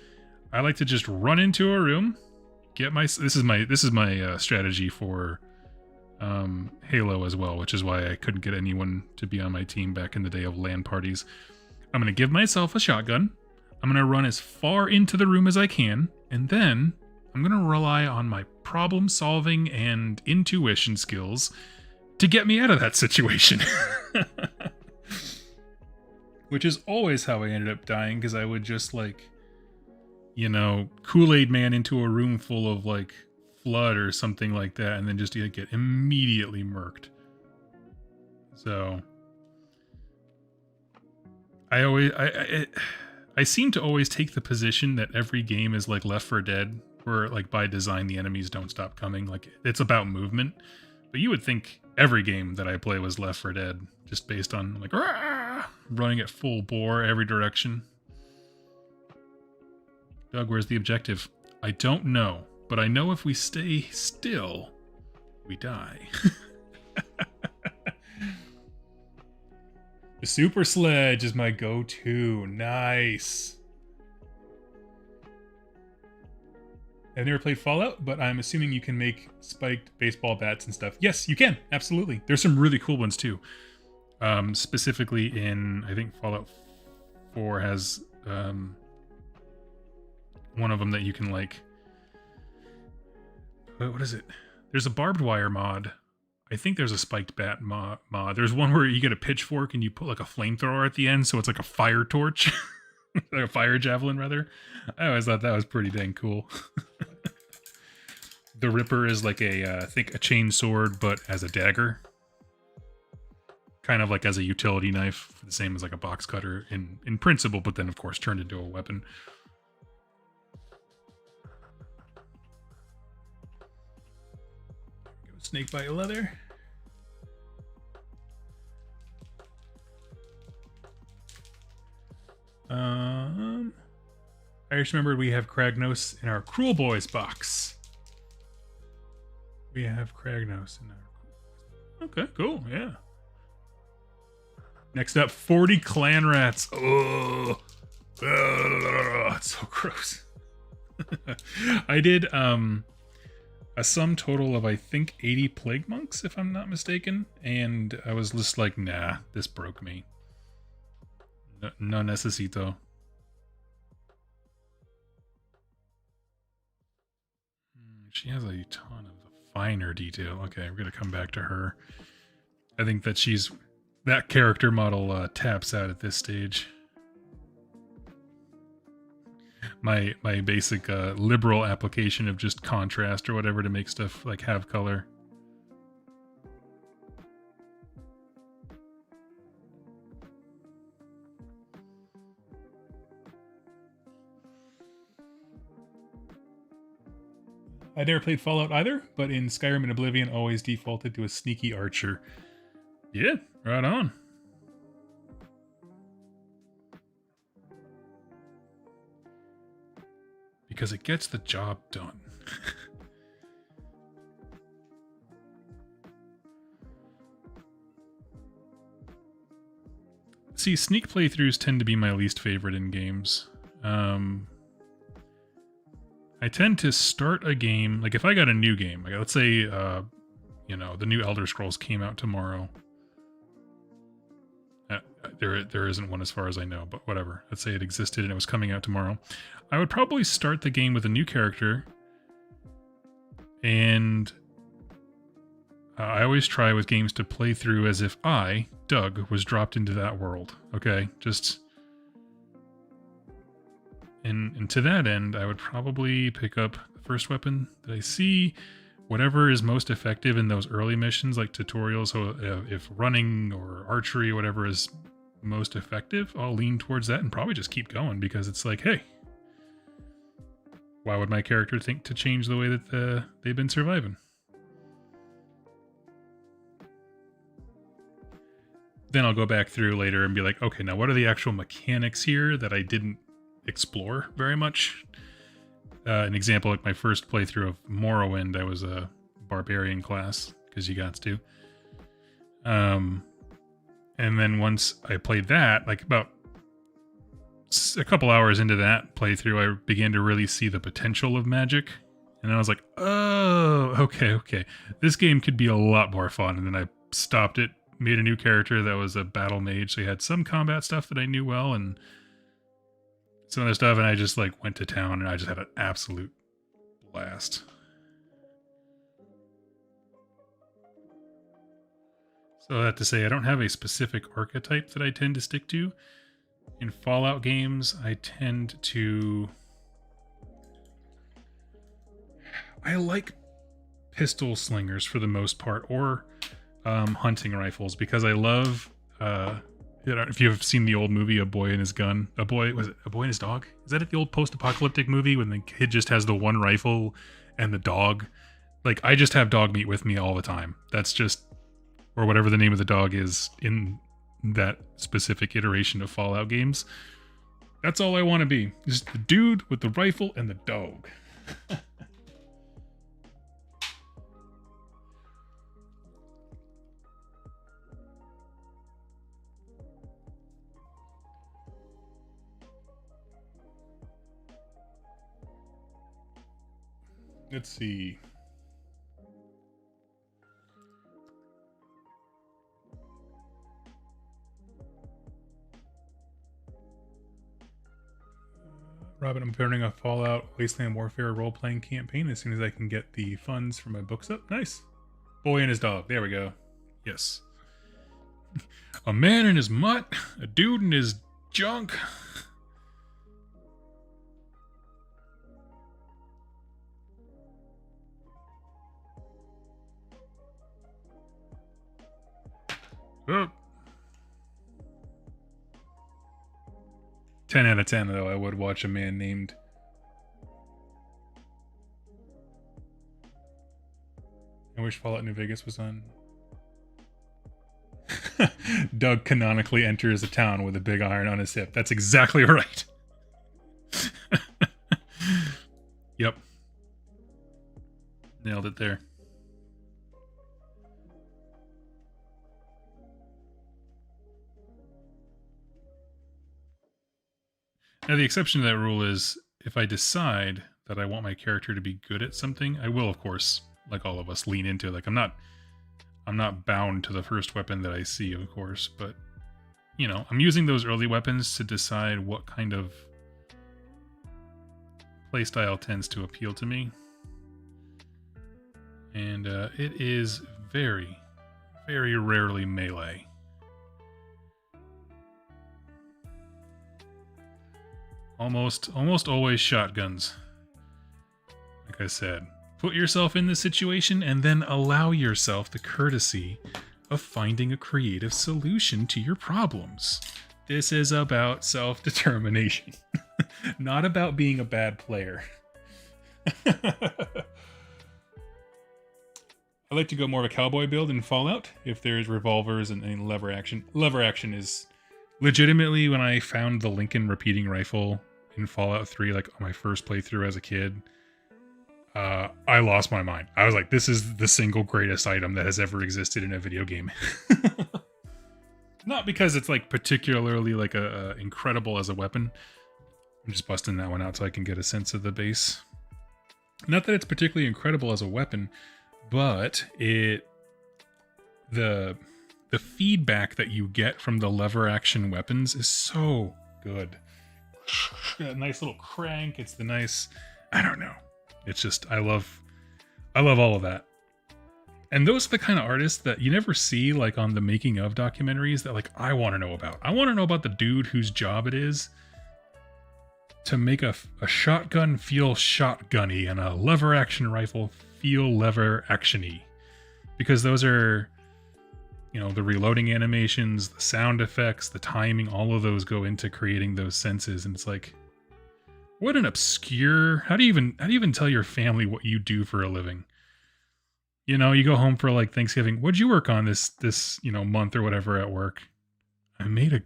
I like to just run into a room, get my... This is my strategy for Halo as well, which is why I couldn't get anyone to be on my team back in the day of LAN parties. I'm going to give myself a shotgun. I'm going to run as far into the room as I can, and then I'm going to rely on my problem solving and intuition skills to get me out of that situation. Which is always how I ended up dying, because I would just like, you know, Kool-Aid Man into a room full of like flood or something like that, and then just get immediately murked. So I seem to always take the position that every game is like Left 4 Dead, where like by design the enemies don't stop coming. Like it's about movement. But you would think every game that I play was Left 4 Dead, just based on like running at full bore every direction. Doug, where's the objective? I don't know, but I know if we stay still, we die. The Super Sledge is my go-to. Nice. I've never played Fallout, but I'm assuming you can make spiked baseball bats and stuff. Yes, you can. Absolutely. There's some really cool ones too. Specifically in, I think Fallout 4 has one of them that you can like... What is it? There's a barbed wire mod. I think there's a spiked bat mod. There's one where you get a pitchfork and you put like a flamethrower at the end, so it's like a fire torch. Like a fire javelin, rather. I always thought that was pretty dang cool. The Ripper is like I think a chain sword, but as a dagger. Kind of like as a utility knife, the same as like a box cutter in principle, but then of course turned into a weapon. Snake bite leather. I just remembered we have Kragnos in our Cruel Boys box. We have Kragnos in our... Okay, cool, yeah. Next up, 40 clan rats. Oh, it's so gross. I did a sum total of I think 80 plague monks, if I'm not mistaken, and I was just like, nah, this broke me. No necesito. She has a ton of the finer detail. Okay, we're gonna come back to her. I think that that character model taps out at this stage. My basic liberal application of just contrast or whatever to make stuff like have color. I never played Fallout either, but in Skyrim and Oblivion always defaulted to a sneaky archer. Yeah, right on. Because it gets the job done. See, sneak playthroughs tend to be my least favorite in games. I tend to start a game, like if I got a new game, like let's say, you know, the new Elder Scrolls came out tomorrow. There isn't one as far as I know, but whatever. Let's say it existed and it was coming out tomorrow. I would probably start the game with a new character. And I always try with games to play through as if I, Doug, was dropped into that world. Okay, just... And to that end, I would probably pick up the first weapon that I see, whatever is most effective in those early missions, like tutorials. So if running or archery or whatever is most effective, I'll lean towards that and probably just keep going because it's like, hey, why would my character think to change the way that they've been surviving? Then I'll go back through later and be like, okay, now what are the actual mechanics here that I didn't explore very much? An example, like my first playthrough of Morrowind, I was a barbarian class because you got to. And then once I played that, like about a couple hours into that playthrough, I began to really see the potential of magic. And I was like, oh, okay. This game could be a lot more fun. And then I stopped it, made a new character that was a battle mage. So he had some combat stuff that I knew well and some other stuff. And I just like went to town and I just had an absolute blast. So I have to say, I don't have a specific archetype that I tend to stick to. In Fallout games, I tend to... I like pistol slingers for the most part, or hunting rifles, because I love... if you've seen the old movie, A Boy and His Gun. Was it A Boy and His Dog? Is that the old post-apocalyptic movie when the kid just has the one rifle and the dog? Like, I just have dog meat with me all the time. That's just... or whatever the name of the dog is in that specific iteration of Fallout games. That's all I want to be. Just the dude with the rifle and the dog. Let's see. Robin, I'm burning a Fallout Wasteland Warfare role-playing campaign as soon as I can get the funds for my books up. Nice. Boy and his dog. There we go. Yes. A man in his mutt. A dude in his junk. Oh. 10 out of 10, though, I would watch a man named... I wish Fallout New Vegas was on. Doug canonically enters a town with a big iron on his hip. That's exactly right. Yep. Nailed it there. Now, the exception to that rule is if I decide that I want my character to be good at something, I will, of course, like all of us, lean into it. Like, I'm not bound to the first weapon that I see, of course, but, you know, I'm using those early weapons to decide what kind of playstyle tends to appeal to me. And it is very, very rarely melee. Almost always shotguns. Like I said, put yourself in this situation and then allow yourself the courtesy of finding a creative solution to your problems. This is about self-determination, not about being a bad player. I like to go more of a cowboy build in Fallout if there's revolvers and lever action. Lever action is legitimately, when I found the Lincoln repeating rifle in Fallout 3, like on my first playthrough as a kid, I lost my mind. I was like, this is the single greatest item that has ever existed in a video game. Not because it's like particularly like a incredible as a weapon. I'm just busting that one out so I can get a sense of the base. Not that it's particularly incredible as a weapon, but the feedback that you get from the lever action weapons is so good. A nice little crank. It's the nice, I don't know. It's just, I love all of that. And those are the kind of artists that you never see like on the making of documentaries that like I want to know about. I want to know about the dude whose job it is to make a shotgun feel shotgunny and a lever action rifle feel lever actiony. Because those are, you know, the reloading animations, the sound effects, the timing, all of those go into creating those senses. And it's like, what an obscure, how do you even tell your family what you do for a living? You know, you go home for like Thanksgiving. What'd you work on this, you know, month or whatever at work? I made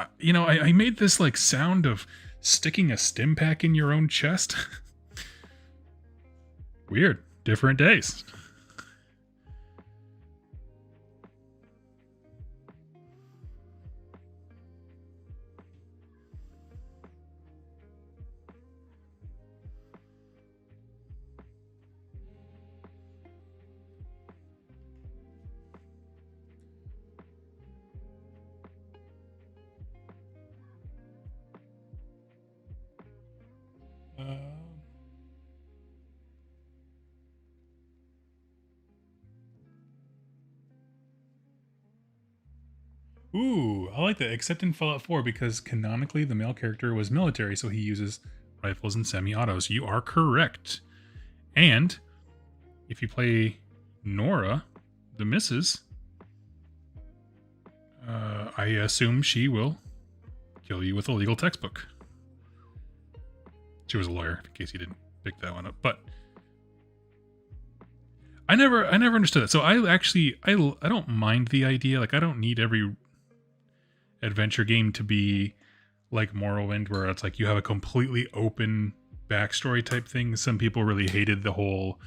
I made this like sound of sticking a stim pack in your own chest. Weird. Different days. Ooh, I like that, except in Fallout 4, because canonically the male character was military, so he uses rifles and semi-autos. You are correct. And if you play Nora, the missus, I assume she will kill you with a legal textbook. She was a lawyer, in case you didn't pick that one up. But I never understood that. So I don't mind the idea. Like, I don't need every adventure game to be like Morrowind, where it's like you have a completely open backstory type thing. Some people really hated the whole,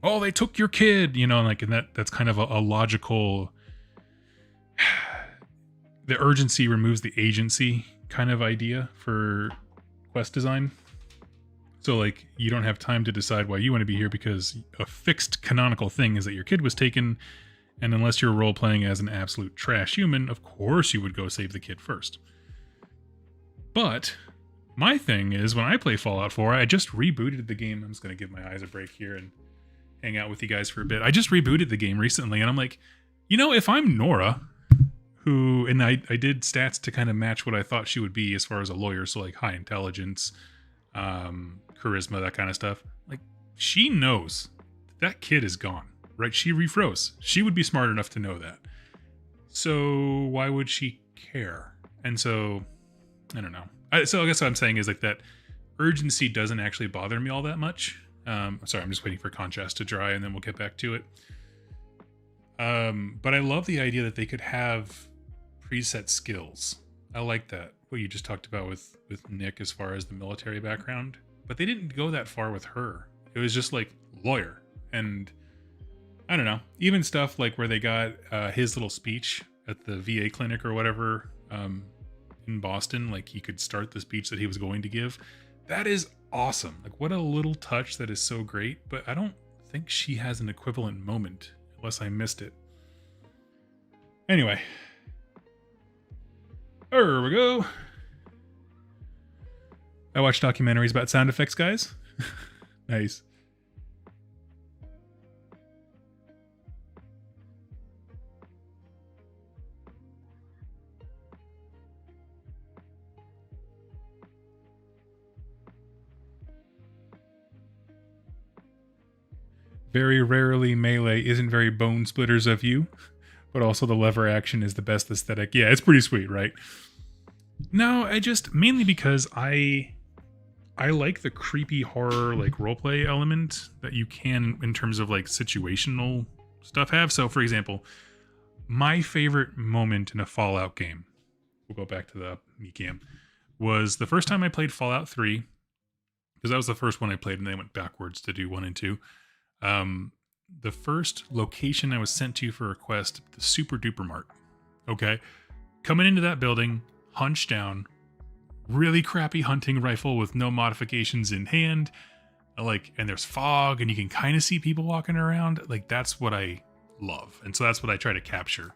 oh, they took your kid, you know, like, and that's kind of a logical, the urgency removes the agency kind of idea for quest design. So like, you don't have time to decide why you want to be here, because a fixed canonical thing is that your kid was taken. And unless you're role-playing as an absolute trash human, of course you would go save the kid first. But my thing is, when I play Fallout 4, I just rebooted the game. I'm just going to give my eyes a break here and hang out with you guys for a bit. I just rebooted the game recently, and I'm like, you know, if I'm Nora, and I did stats to kind of match what I thought she would be as far as a lawyer, so like high intelligence, charisma, that kind of stuff. Like, she knows that kid is gone. Right? She refroze. She would be smart enough to know that. So why would she care? And so, I don't know. So I guess what I'm saying is like that urgency doesn't actually bother me all that much. Sorry, I'm just waiting for contrast to dry and then we'll get back to it. But I love the idea that they could have preset skills. I like that. What you just talked about with Nick as far as the military background. But they didn't go that far with her. It was just like lawyer. And I don't know, even stuff like where they got his little speech at the VA clinic or whatever in Boston, like he could start the speech that he was going to give. That is awesome. Like, what a little touch that is so great, but I don't think she has an equivalent moment unless I missed it. Anyway. There we go. I watch documentaries about sound effects, guys. Nice. Very rarely melee isn't very bone splitters of you, but also the lever action is the best aesthetic. Yeah, it's pretty sweet, right? No, I just mainly because I like the creepy horror like roleplay element that you can in terms of like situational stuff have. So for example, my favorite moment in a Fallout game, we'll go back to the me cam, was the first time I played Fallout 3, because that was the first one I played and then I went backwards to do 1 and 2. The first location I was sent to for a quest, the Super Duper Mart. Okay. Coming into that building, hunched down, really crappy hunting rifle with no modifications in hand. Like, and there's fog and you can kind of see people walking around. Like, that's what I love. And so that's what I try to capture.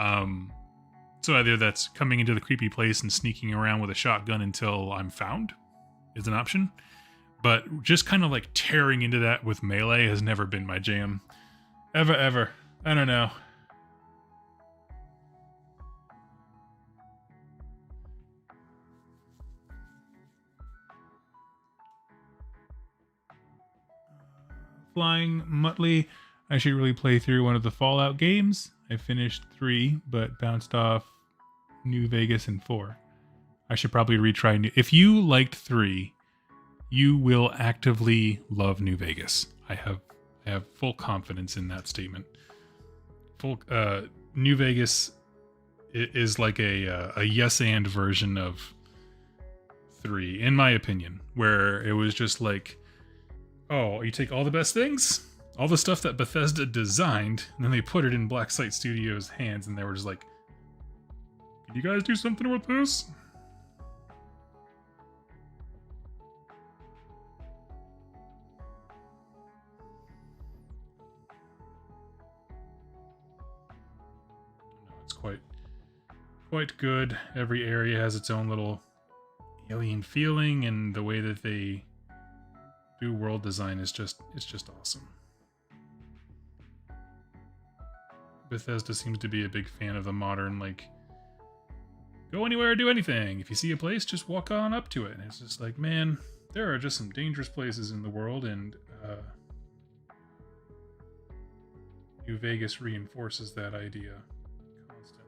So either that's coming into the creepy place and sneaking around with a shotgun until I'm found is an option. But just kind of like tearing into that with melee has never been my jam. Ever. I don't know. Flying Muttley. I should really play through one of the Fallout games. I finished 3, but bounced off New Vegas and 4. I should probably retry New. If you liked 3, you will actively love New Vegas. I have full confidence in that statement. New Vegas is like a yes and version of 3, in my opinion, where it was just like, oh, you take all the best things, all the stuff that Bethesda designed, and then they put it in Blacksite Studios' hands, and they were just like, can you guys do something with this? It's quite good. Every area has its own little alien feeling, and the way that they do world design is just awesome. Bethesda seems to be a big fan of the modern, like, go anywhere, do anything. If you see a place, just walk on up to it. And it's just like, man, there are just some dangerous places in the world, and New Vegas reinforces that idea constantly.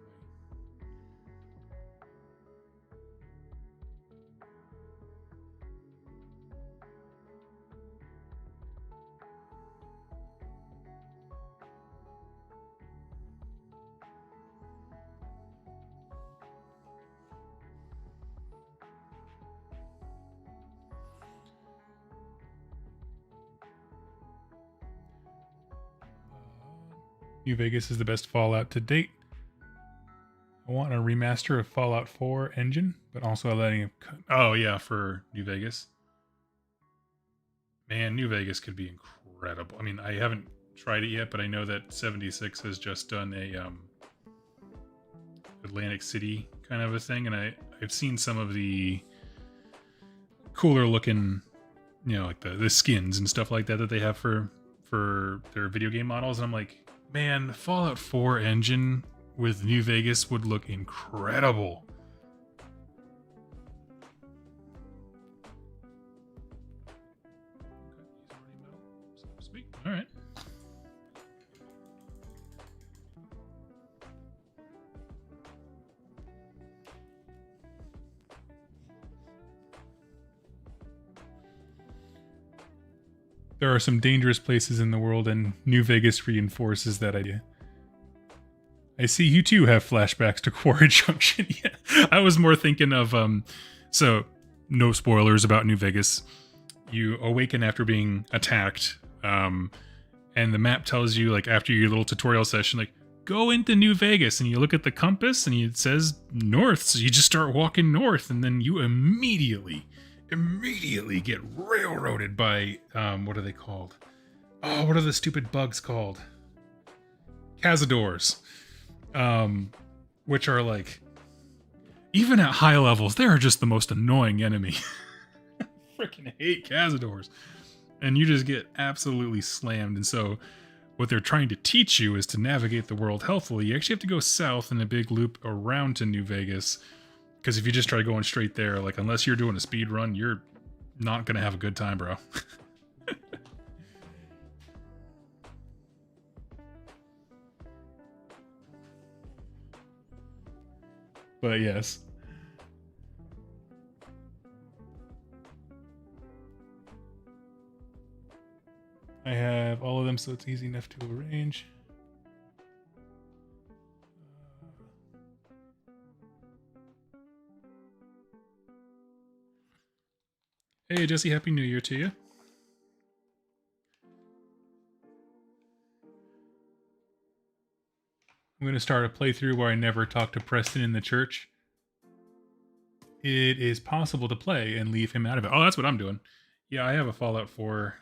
New Vegas is the best Fallout to date. I want a remaster of Fallout 4 engine, but also letting it... Oh, yeah, for New Vegas. Man, New Vegas could be incredible. I mean, I haven't tried it yet, but I know that 76 has just done a Atlantic City kind of a thing, and I've seen some of the cooler looking, you know, like the skins and stuff like that they have for their video game models, and I'm like, man, Fallout 4 engine with New Vegas would look incredible. Sweet. All right. There are some dangerous places in the world, and New Vegas reinforces that idea. I see you too have flashbacks to Quarry Junction. Yeah, I was more thinking of so no spoilers about New Vegas. You awaken after being attacked, and the map tells you, like, after your little tutorial session, like, go into New Vegas, and you look at the compass and it says north, so you just start walking north, and then you immediately get railroaded by what are they called? Oh, what are the stupid bugs called? Cazadors. Which are like, even at high levels, they are just the most annoying enemy. Freaking hate Cazadors. And you just get absolutely slammed. And so what they're trying to teach you is to navigate the world healthily. You actually have to go south in a big loop around to New Vegas. Because if you just try going straight there, like, unless you're doing a speed run, you're not going to have a good time, bro. But yes. I have all of them, so it's easy enough to arrange. Hey, Jesse, Happy New Year to you. I'm going to start a playthrough where I never talk to Preston in the church. It is possible to play and leave him out of it. Oh, that's what I'm doing. Yeah, I have a Fallout 4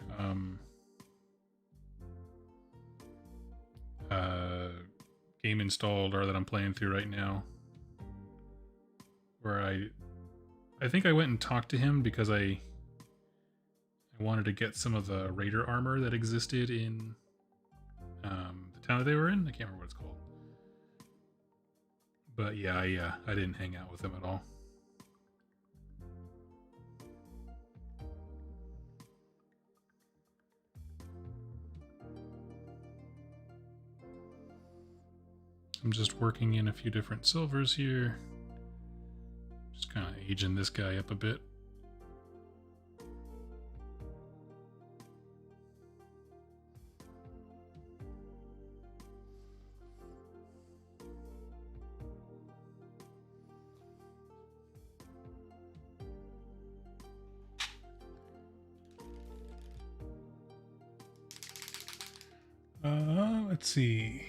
game installed, or that I'm playing through right now, where I think I went and talked to him because I wanted to get some of the Raider armor that existed in the town that they were in. I can't remember what it's called. But yeah, I didn't hang out with him at all. I'm just working in a few different silvers here. Just kind of aging this guy up a bit. Let's see.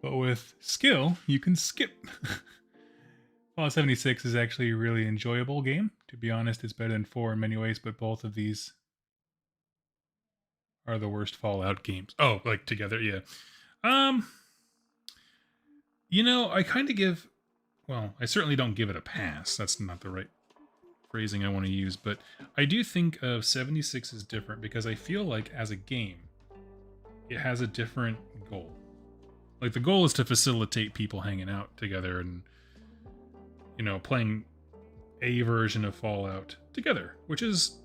But with skill, you can skip. Fallout 76 is actually a really enjoyable game. To be honest, it's better than 4 in many ways, but both of these are the worst Fallout games. Oh, like together, yeah. You know, I kind of give... Well, I certainly don't give it a pass. That's not the right phrasing I want to use, but I do think of 76 as different because I feel like as a game, it has a different goal. Like, the goal is to facilitate people hanging out together and, you know, playing a version of Fallout together, which is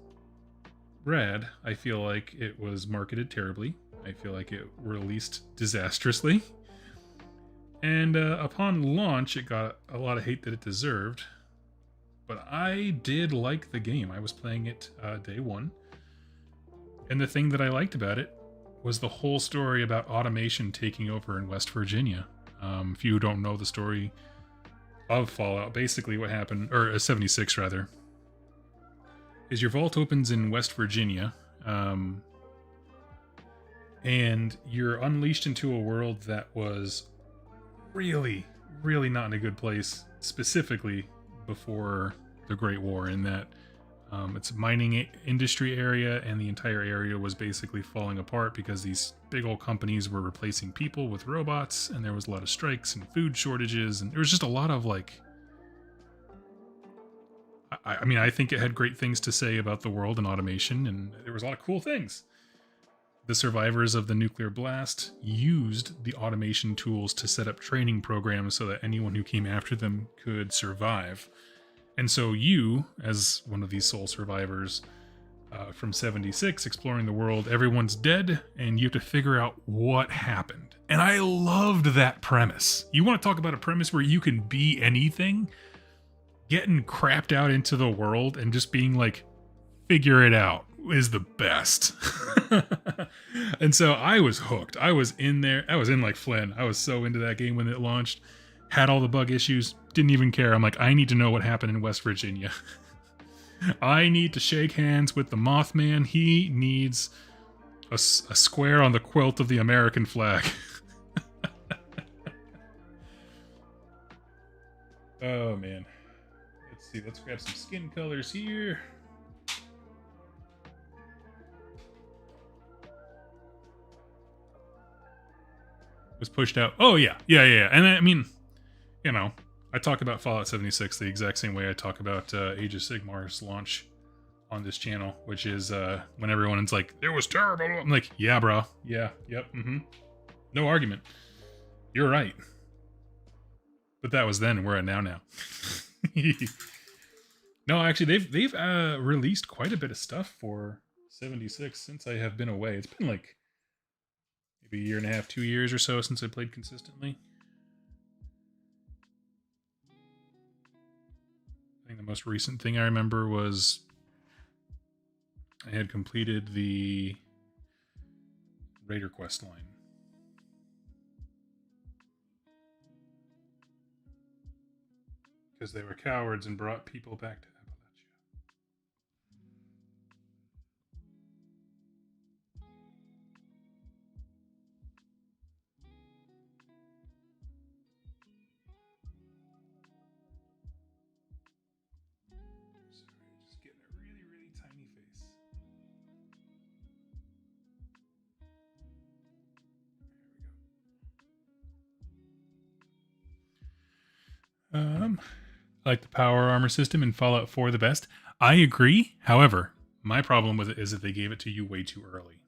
rad. I feel like it was marketed terribly. I feel like it released disastrously. And upon launch, it got a lot of hate that it deserved. But I did like the game. I was playing it day one. And the thing that I liked about it was the whole story about automation taking over in West Virginia. If you don't know the story of Fallout, basically what happened, or 76 rather, is your vault opens in West Virginia, and you're unleashed into a world that was really, really not in a good place, specifically before the Great War, in that it's a mining industry area, and the entire area was basically falling apart because these big old companies were replacing people with robots, and there was a lot of strikes and food shortages, and there was just a lot of, like... I mean, I think it had great things to say about the world and automation, and there was a lot of cool things. The survivors of the nuclear blast used the automation tools to set up training programs so that anyone who came after them could survive. And so you, as one of these sole survivors from 76, exploring the world, everyone's dead, and you have to figure out what happened. And I loved that premise. You want to talk about a premise where you can be anything? Getting crapped out into the world and just being like, figure it out is the best. And so I was hooked. I was in there. I was in like Flynn. I was so into that game when it launched. Had all the bug issues. Didn't even care. I'm like, I need to know what happened in West Virginia. I need to shake hands with the Mothman. He needs a square on the quilt of the American flag. Oh, man. Let's see. Let's grab some skin colors here. Was pushed out. Oh, yeah. And I mean, you know, I talk about Fallout 76 the exact same way I talk about Age of Sigmar's launch on this channel, which is when everyone's like, it was terrible. I'm like, yeah, bro. Yeah. Yep. No argument. You're right. But that was then, and we're at now. No, actually, they've released quite a bit of stuff for 76 since I have been away. It's been like maybe a year and a half, 2 years or so since I played consistently. I think the most recent thing I remember was I had completed the Raider quest line. Because they were cowards and brought people back to Appalachia. Sorry, just getting a really, really tiny face. There we go. I like the power armor system in Fallout 4 the best. I agree. However, my problem with it is that they gave it to you way too early.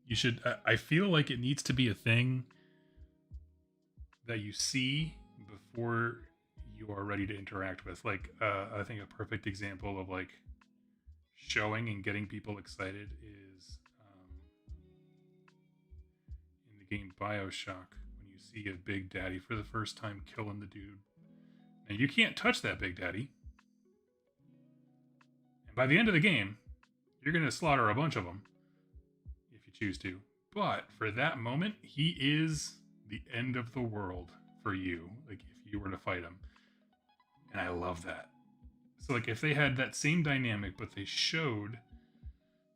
You should. I feel like it needs to be a thing that you see before you are ready to interact with. Like, I think a perfect example of like showing and getting people excited is in the game BioShock when you see a Big Daddy for the first time killing the dude. Now you can't touch that Big Daddy, and by the end of the game, you're gonna slaughter a bunch of them if you choose to. But for that moment, he is the end of the world for you. Like if you were to fight him, and I love that. So like if they had that same dynamic, but they showed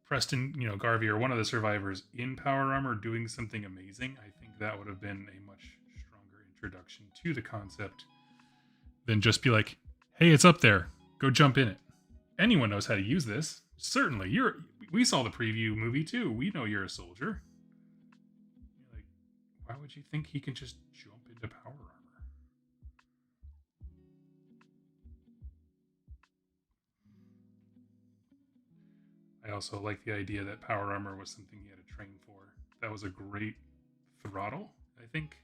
Preston, Garvey or one of the survivors in power armor doing something amazing, I think that would have been a much stronger introduction to the concept than just be like, hey, it's up there, go jump in it. Anyone knows how to use this. Certainly. We saw the preview movie too. We know you're a soldier. You're like, why would you think he can just jump into power armor? I also like the idea that power armor was something you had to train for. That was a great throttle, I think,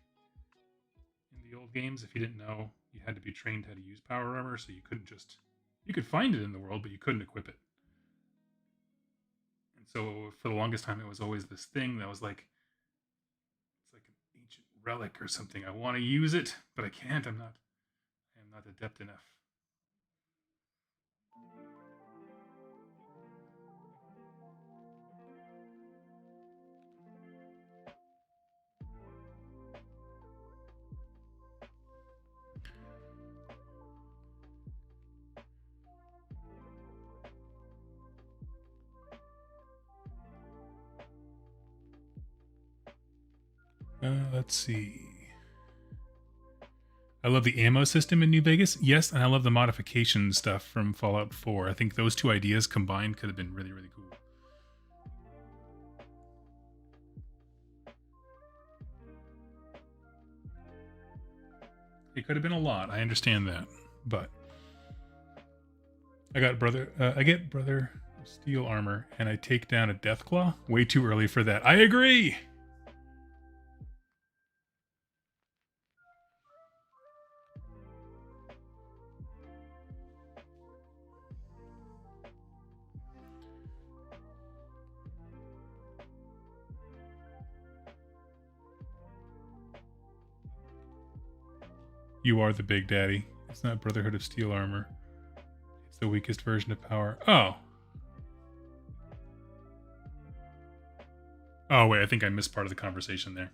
in the old games. If you didn't know, you had to be trained how to use power armor, so you could find it in the world, but you couldn't equip it. And so for the longest time, it was always this thing that was like, it's like an ancient relic or something. I want to use it, but I can't. I am not adept enough. Let's see. I love the ammo system in New Vegas. Yes, and I love the modification stuff from Fallout 4. I think those two ideas combined could have been really, really cool. It could have been a lot. I understand that, but I get Brother Steel armor, and I take down a Deathclaw. Way too early for that. I agree. You are the Big Daddy. It's not Brotherhood of Steel armor. It's the weakest version of power. Oh. Oh, wait, I think I missed part of the conversation there.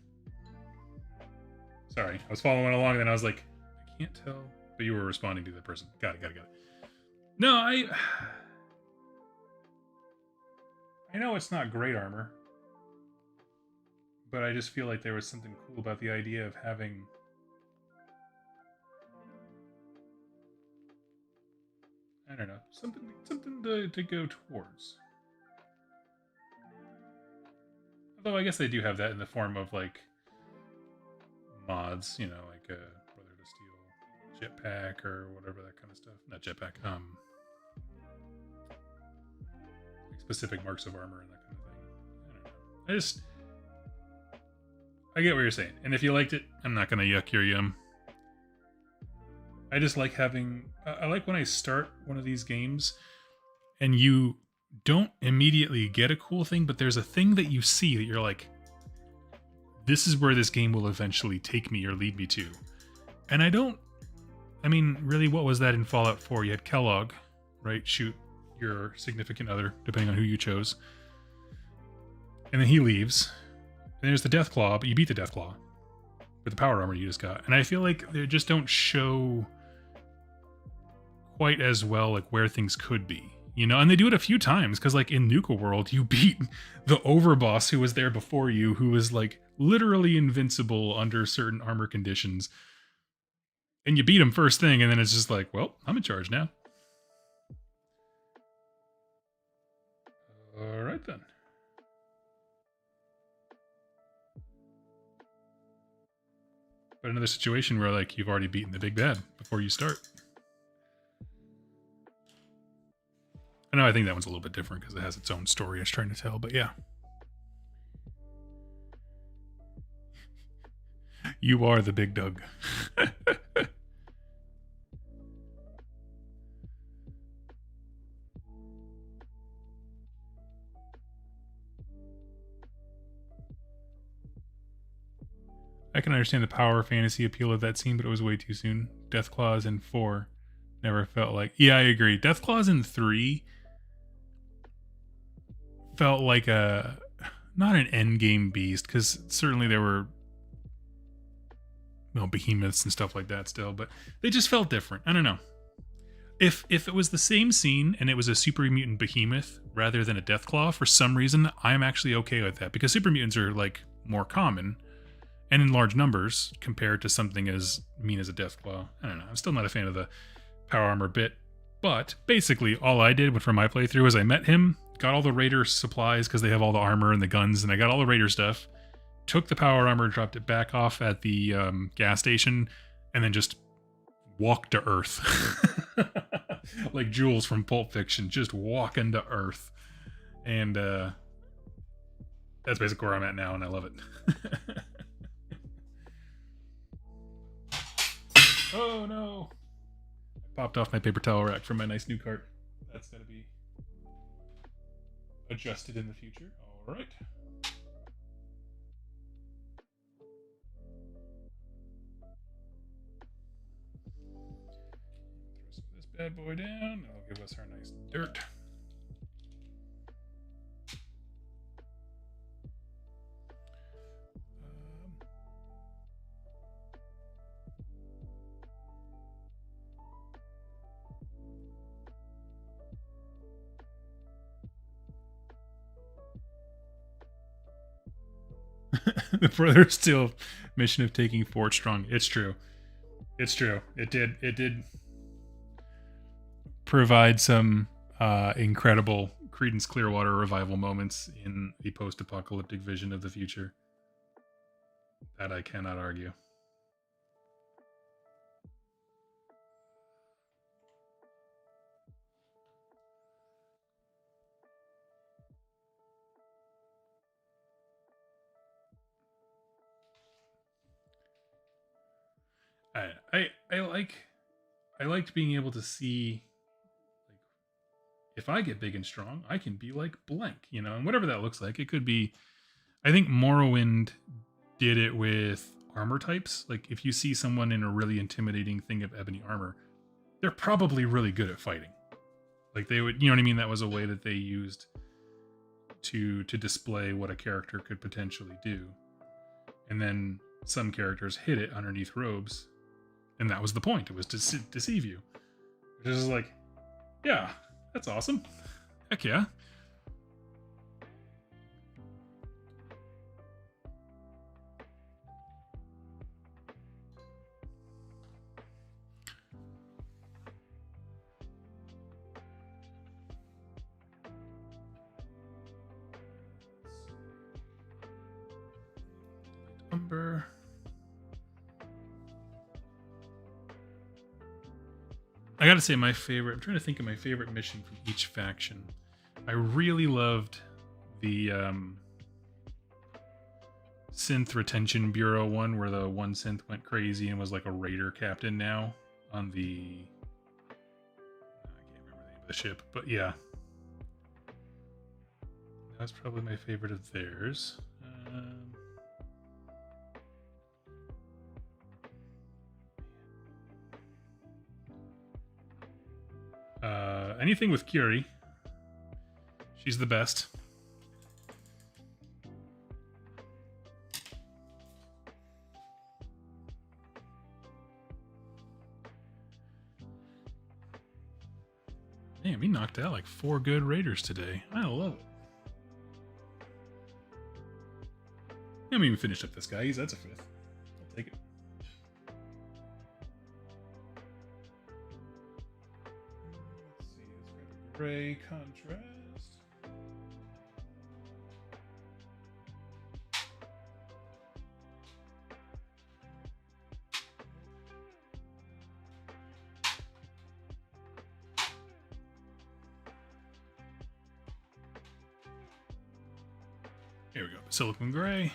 Sorry, I was following along and then I was like, I can't tell. But you were responding to the person. Got it. No, I know it's not great armor. But I just feel like there was something cool about the idea of having... I don't know, something to go towards. Although I guess they do have that in the form of like mods, like Brotherhood of Steel jetpack or whatever, that kind of stuff. Not jetpack, like specific marks of armor and that kind of thing. I don't know. I get what you're saying, and if you liked it, I'm not gonna yuck your yum. I just like having. I like when I start one of these games, and you don't immediately get a cool thing, but there's a thing that you see that you're like, this is where this game will eventually take me or lead me to. And I mean, really, what was that in Fallout 4? You had Kellogg, right? Shoot your significant other, depending on who you chose. And then he leaves. And there's the Deathclaw, but you beat the Deathclaw with the power armor you just got. And I feel like they just don't show quite as well like where things could be. You know, and they do it a few times because, like, in Nuka World, you beat the overboss who was there before you, who was, like, literally invincible under certain armor conditions. And you beat him first thing, and then it's just like, well, I'm in charge now. All right, then. But another situation where, like, you've already beaten the big bad before you start. I know I think that one's a little bit different because it has its own story it's trying to tell, but yeah. You are the big Doug. I can understand the power fantasy appeal of that scene, but it was way too soon. Deathclaws in 4 never felt like... Yeah, I agree. Deathclaws in 3 felt like a... Not an endgame beast, because certainly there were behemoths and stuff like that still, but they just felt different. I don't know. If it was the same scene and it was a super mutant behemoth rather than a Deathclaw, for some reason, I'm actually okay with that, because super mutants are, like, more common and in large numbers compared to something as mean as a Deathclaw. I don't know. I'm still not a fan of the power armor bit, but basically all I did for my playthrough was I met him, got all the Raider supplies because they have all the armor and the guns, and I got all the Raider stuff, took the power armor, dropped it back off at the gas station, and then just walked to Earth. Like Jules from Pulp Fiction, just walking to Earth. And that's basically where I'm at now, and I love it. Oh no! I popped off my paper towel rack from my nice new cart. That's gotta be adjusted in the future. Alright. Throw some of this bad boy down. That'll give us our nice dirt. The further still mission of taking Fort Strong. It's true. It's true. It did provide some incredible Creedence Clearwater Revival moments in the post-apocalyptic vision of the future. That I cannot argue. I liked being able to see, like, if I get big and strong, I can be like blank, you know, and whatever that looks like. It could be. I think Morrowind did it with armor types. Like, if you see someone in a really intimidating thing of ebony armor, they're probably really good at fighting. Like, they would, you know what I mean? That was a way that they used to display what a character could potentially do. And then some characters hid it underneath robes. And that was the point. It was to deceive you. Which is like, yeah, that's awesome. Heck yeah. Umber. I gotta say, my favorite... I'm trying to think of my favorite mission from each faction. I really loved the Synth Retention Bureau one, where the one synth went crazy and was like a raider captain now on the... I can't remember the name of the ship, but yeah. That's probably my favorite of theirs. Anything with Curie. She's the best. Damn, he knocked out like 4 good raiders today. I love it. I haven't even finished up this guy. That's a 5th. I'll take it. Let's see. Let's grab a gray contrast. Here we go. Silicon Gray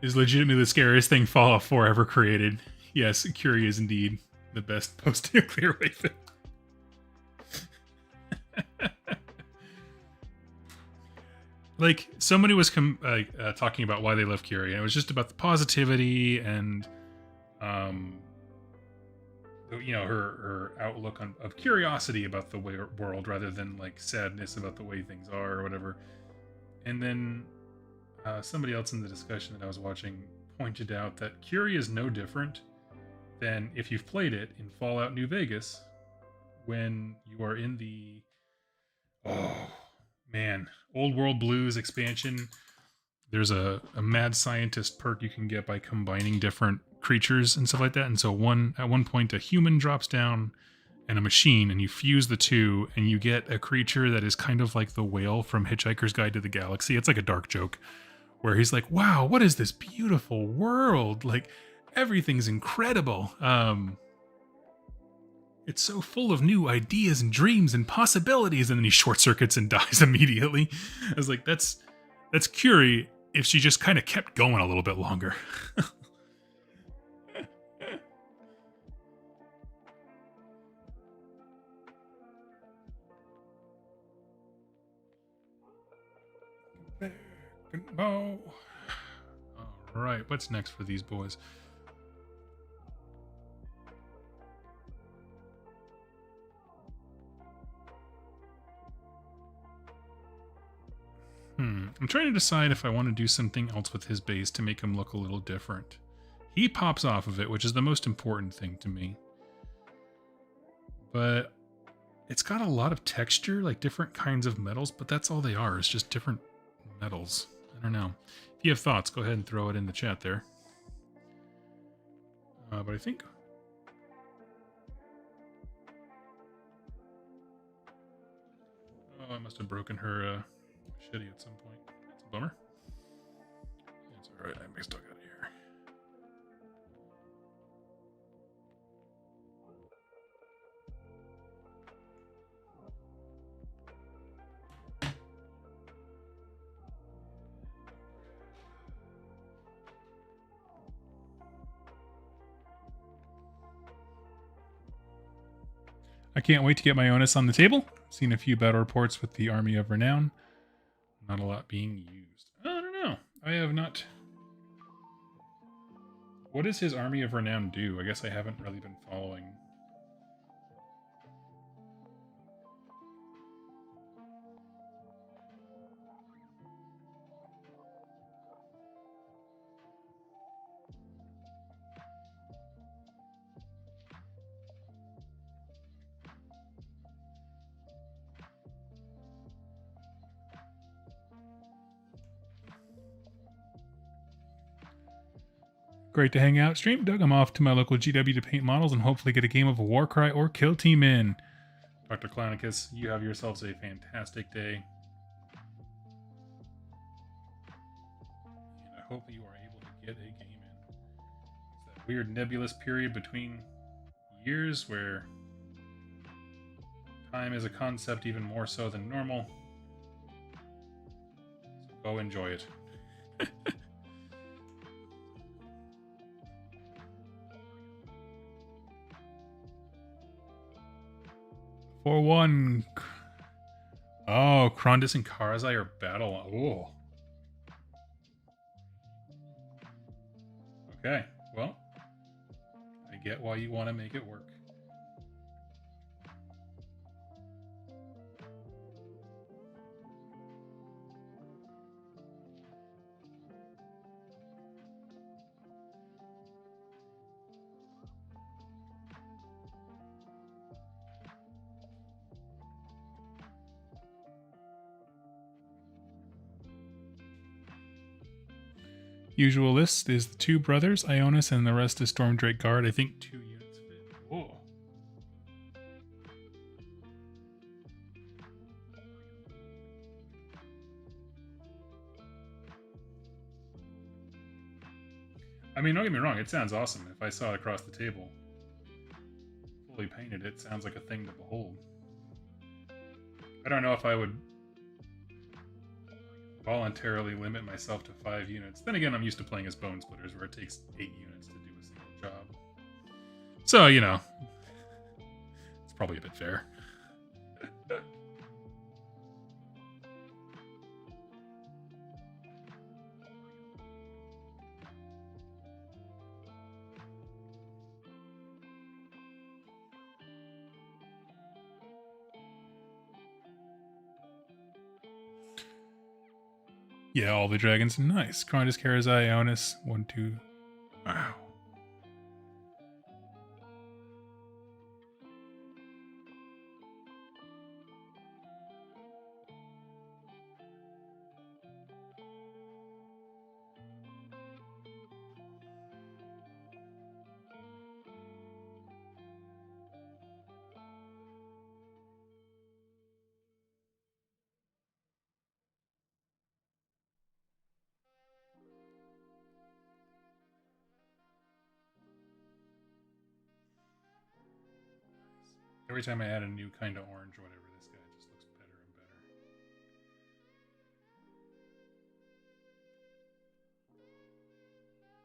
is legitimately the scariest thing Fallout 4 ever created. Yes, Curie is indeed the best post-nuclear weapon. Like, somebody was talking about why they love Curie, and it was just about the positivity and, you know, her outlook of curiosity about the world rather than, like, sadness about the way things are or whatever. And then somebody else in the discussion that I was watching pointed out that Curie is no different than if you've played it in Fallout New Vegas when you are in the Old World Blues expansion. There's a mad scientist perk you can get by combining different creatures and stuff like that. And so at one point a human drops down and a machine, and you fuse the two, and you get a creature that is kind of like the whale from Hitchhiker's Guide to the Galaxy. It's like a dark joke where he's like, wow, what is this beautiful world? Like, everything's incredible. It's so full of new ideas and dreams and possibilities. And then he short circuits and dies immediately. I was like, that's Curie if she just kind of kept going a little bit longer. All right, what's next for these boys? I'm trying to decide if I want to do something else with his base to make him look a little different. He pops off of it, which is the most important thing to me. But it's got a lot of texture, like different kinds of metals, but that's all they are. It's just different metals. I don't know. If you have thoughts, go ahead and throw it in the chat there. But I think... Oh, I must have broken her machete at some point. That's a bummer. It's alright, I mixed up out of here. I can't wait to get my onus on the table. Seen a few battle reports with the Army of Renown. Not a lot being used. I don't know. I have not... What does his Army of Renown do? I guess I haven't really been following. Great to hang out, stream. Doug, I'm off to my local GW to paint models and hopefully get a game of Warcry or Kill Team in. Dr. Clownicus, you have yourselves a fantastic day. And I hope you are able to get a game in. It's that weird nebulous period between years where time is a concept even more so than normal. So go enjoy it. For one, Oh, Krondis and Karazai are battle. Oh. Okay, well, I get why you want to make it work. Usual list is the two brothers, Ionis, and the rest is Stormdrake Guard. I think 2 units fit. Oh. I mean, don't get me wrong, it sounds awesome. If I saw it across the table, fully painted, it sounds like a thing to behold. I don't know if I would voluntarily limit myself to 5 units. Then again, I'm used to playing as Bone Splitters, where it takes 8 units to do a single job. So, you know, it's probably a bit fair. Yeah, all the dragons. Nice. Krondis, Karazai, Ionis. 1, 2. Wow. Every time I add a new kind of orange or whatever, this guy just looks better and better.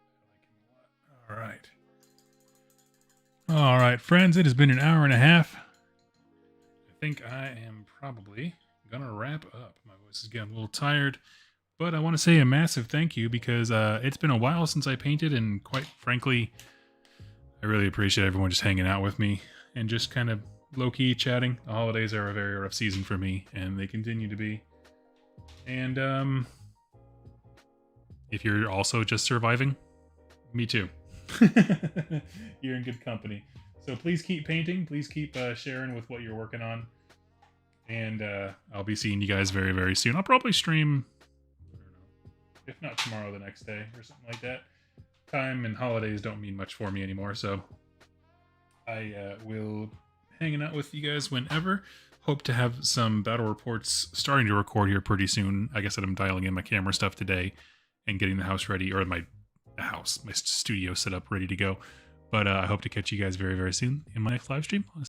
I like him a lot. All right. All right, friends, it has been an hour and a half. I think I am probably going to wrap up. My voice is getting a little tired, but I want to say a massive thank you because it's been a while since I painted, and quite frankly, I really appreciate everyone just hanging out with me and just kind of low-key chatting. The holidays are a very rough season for me, and they continue to be. And if you're also just surviving, me too. You're in good company. So please keep painting. Please keep sharing with what you're working on. And I'll be seeing you guys very, very soon. I'll probably stream, I don't know, if not tomorrow, the next day or something like that. Time and holidays don't mean much for me anymore, so I will hanging out with you guys whenever. Hope to have some battle reports starting to record here pretty soon. Like I said, I'm dialing in my camera stuff today and getting the house ready, or my studio set up ready to go. But I hope to catch you guys very, very soon in my next live stream.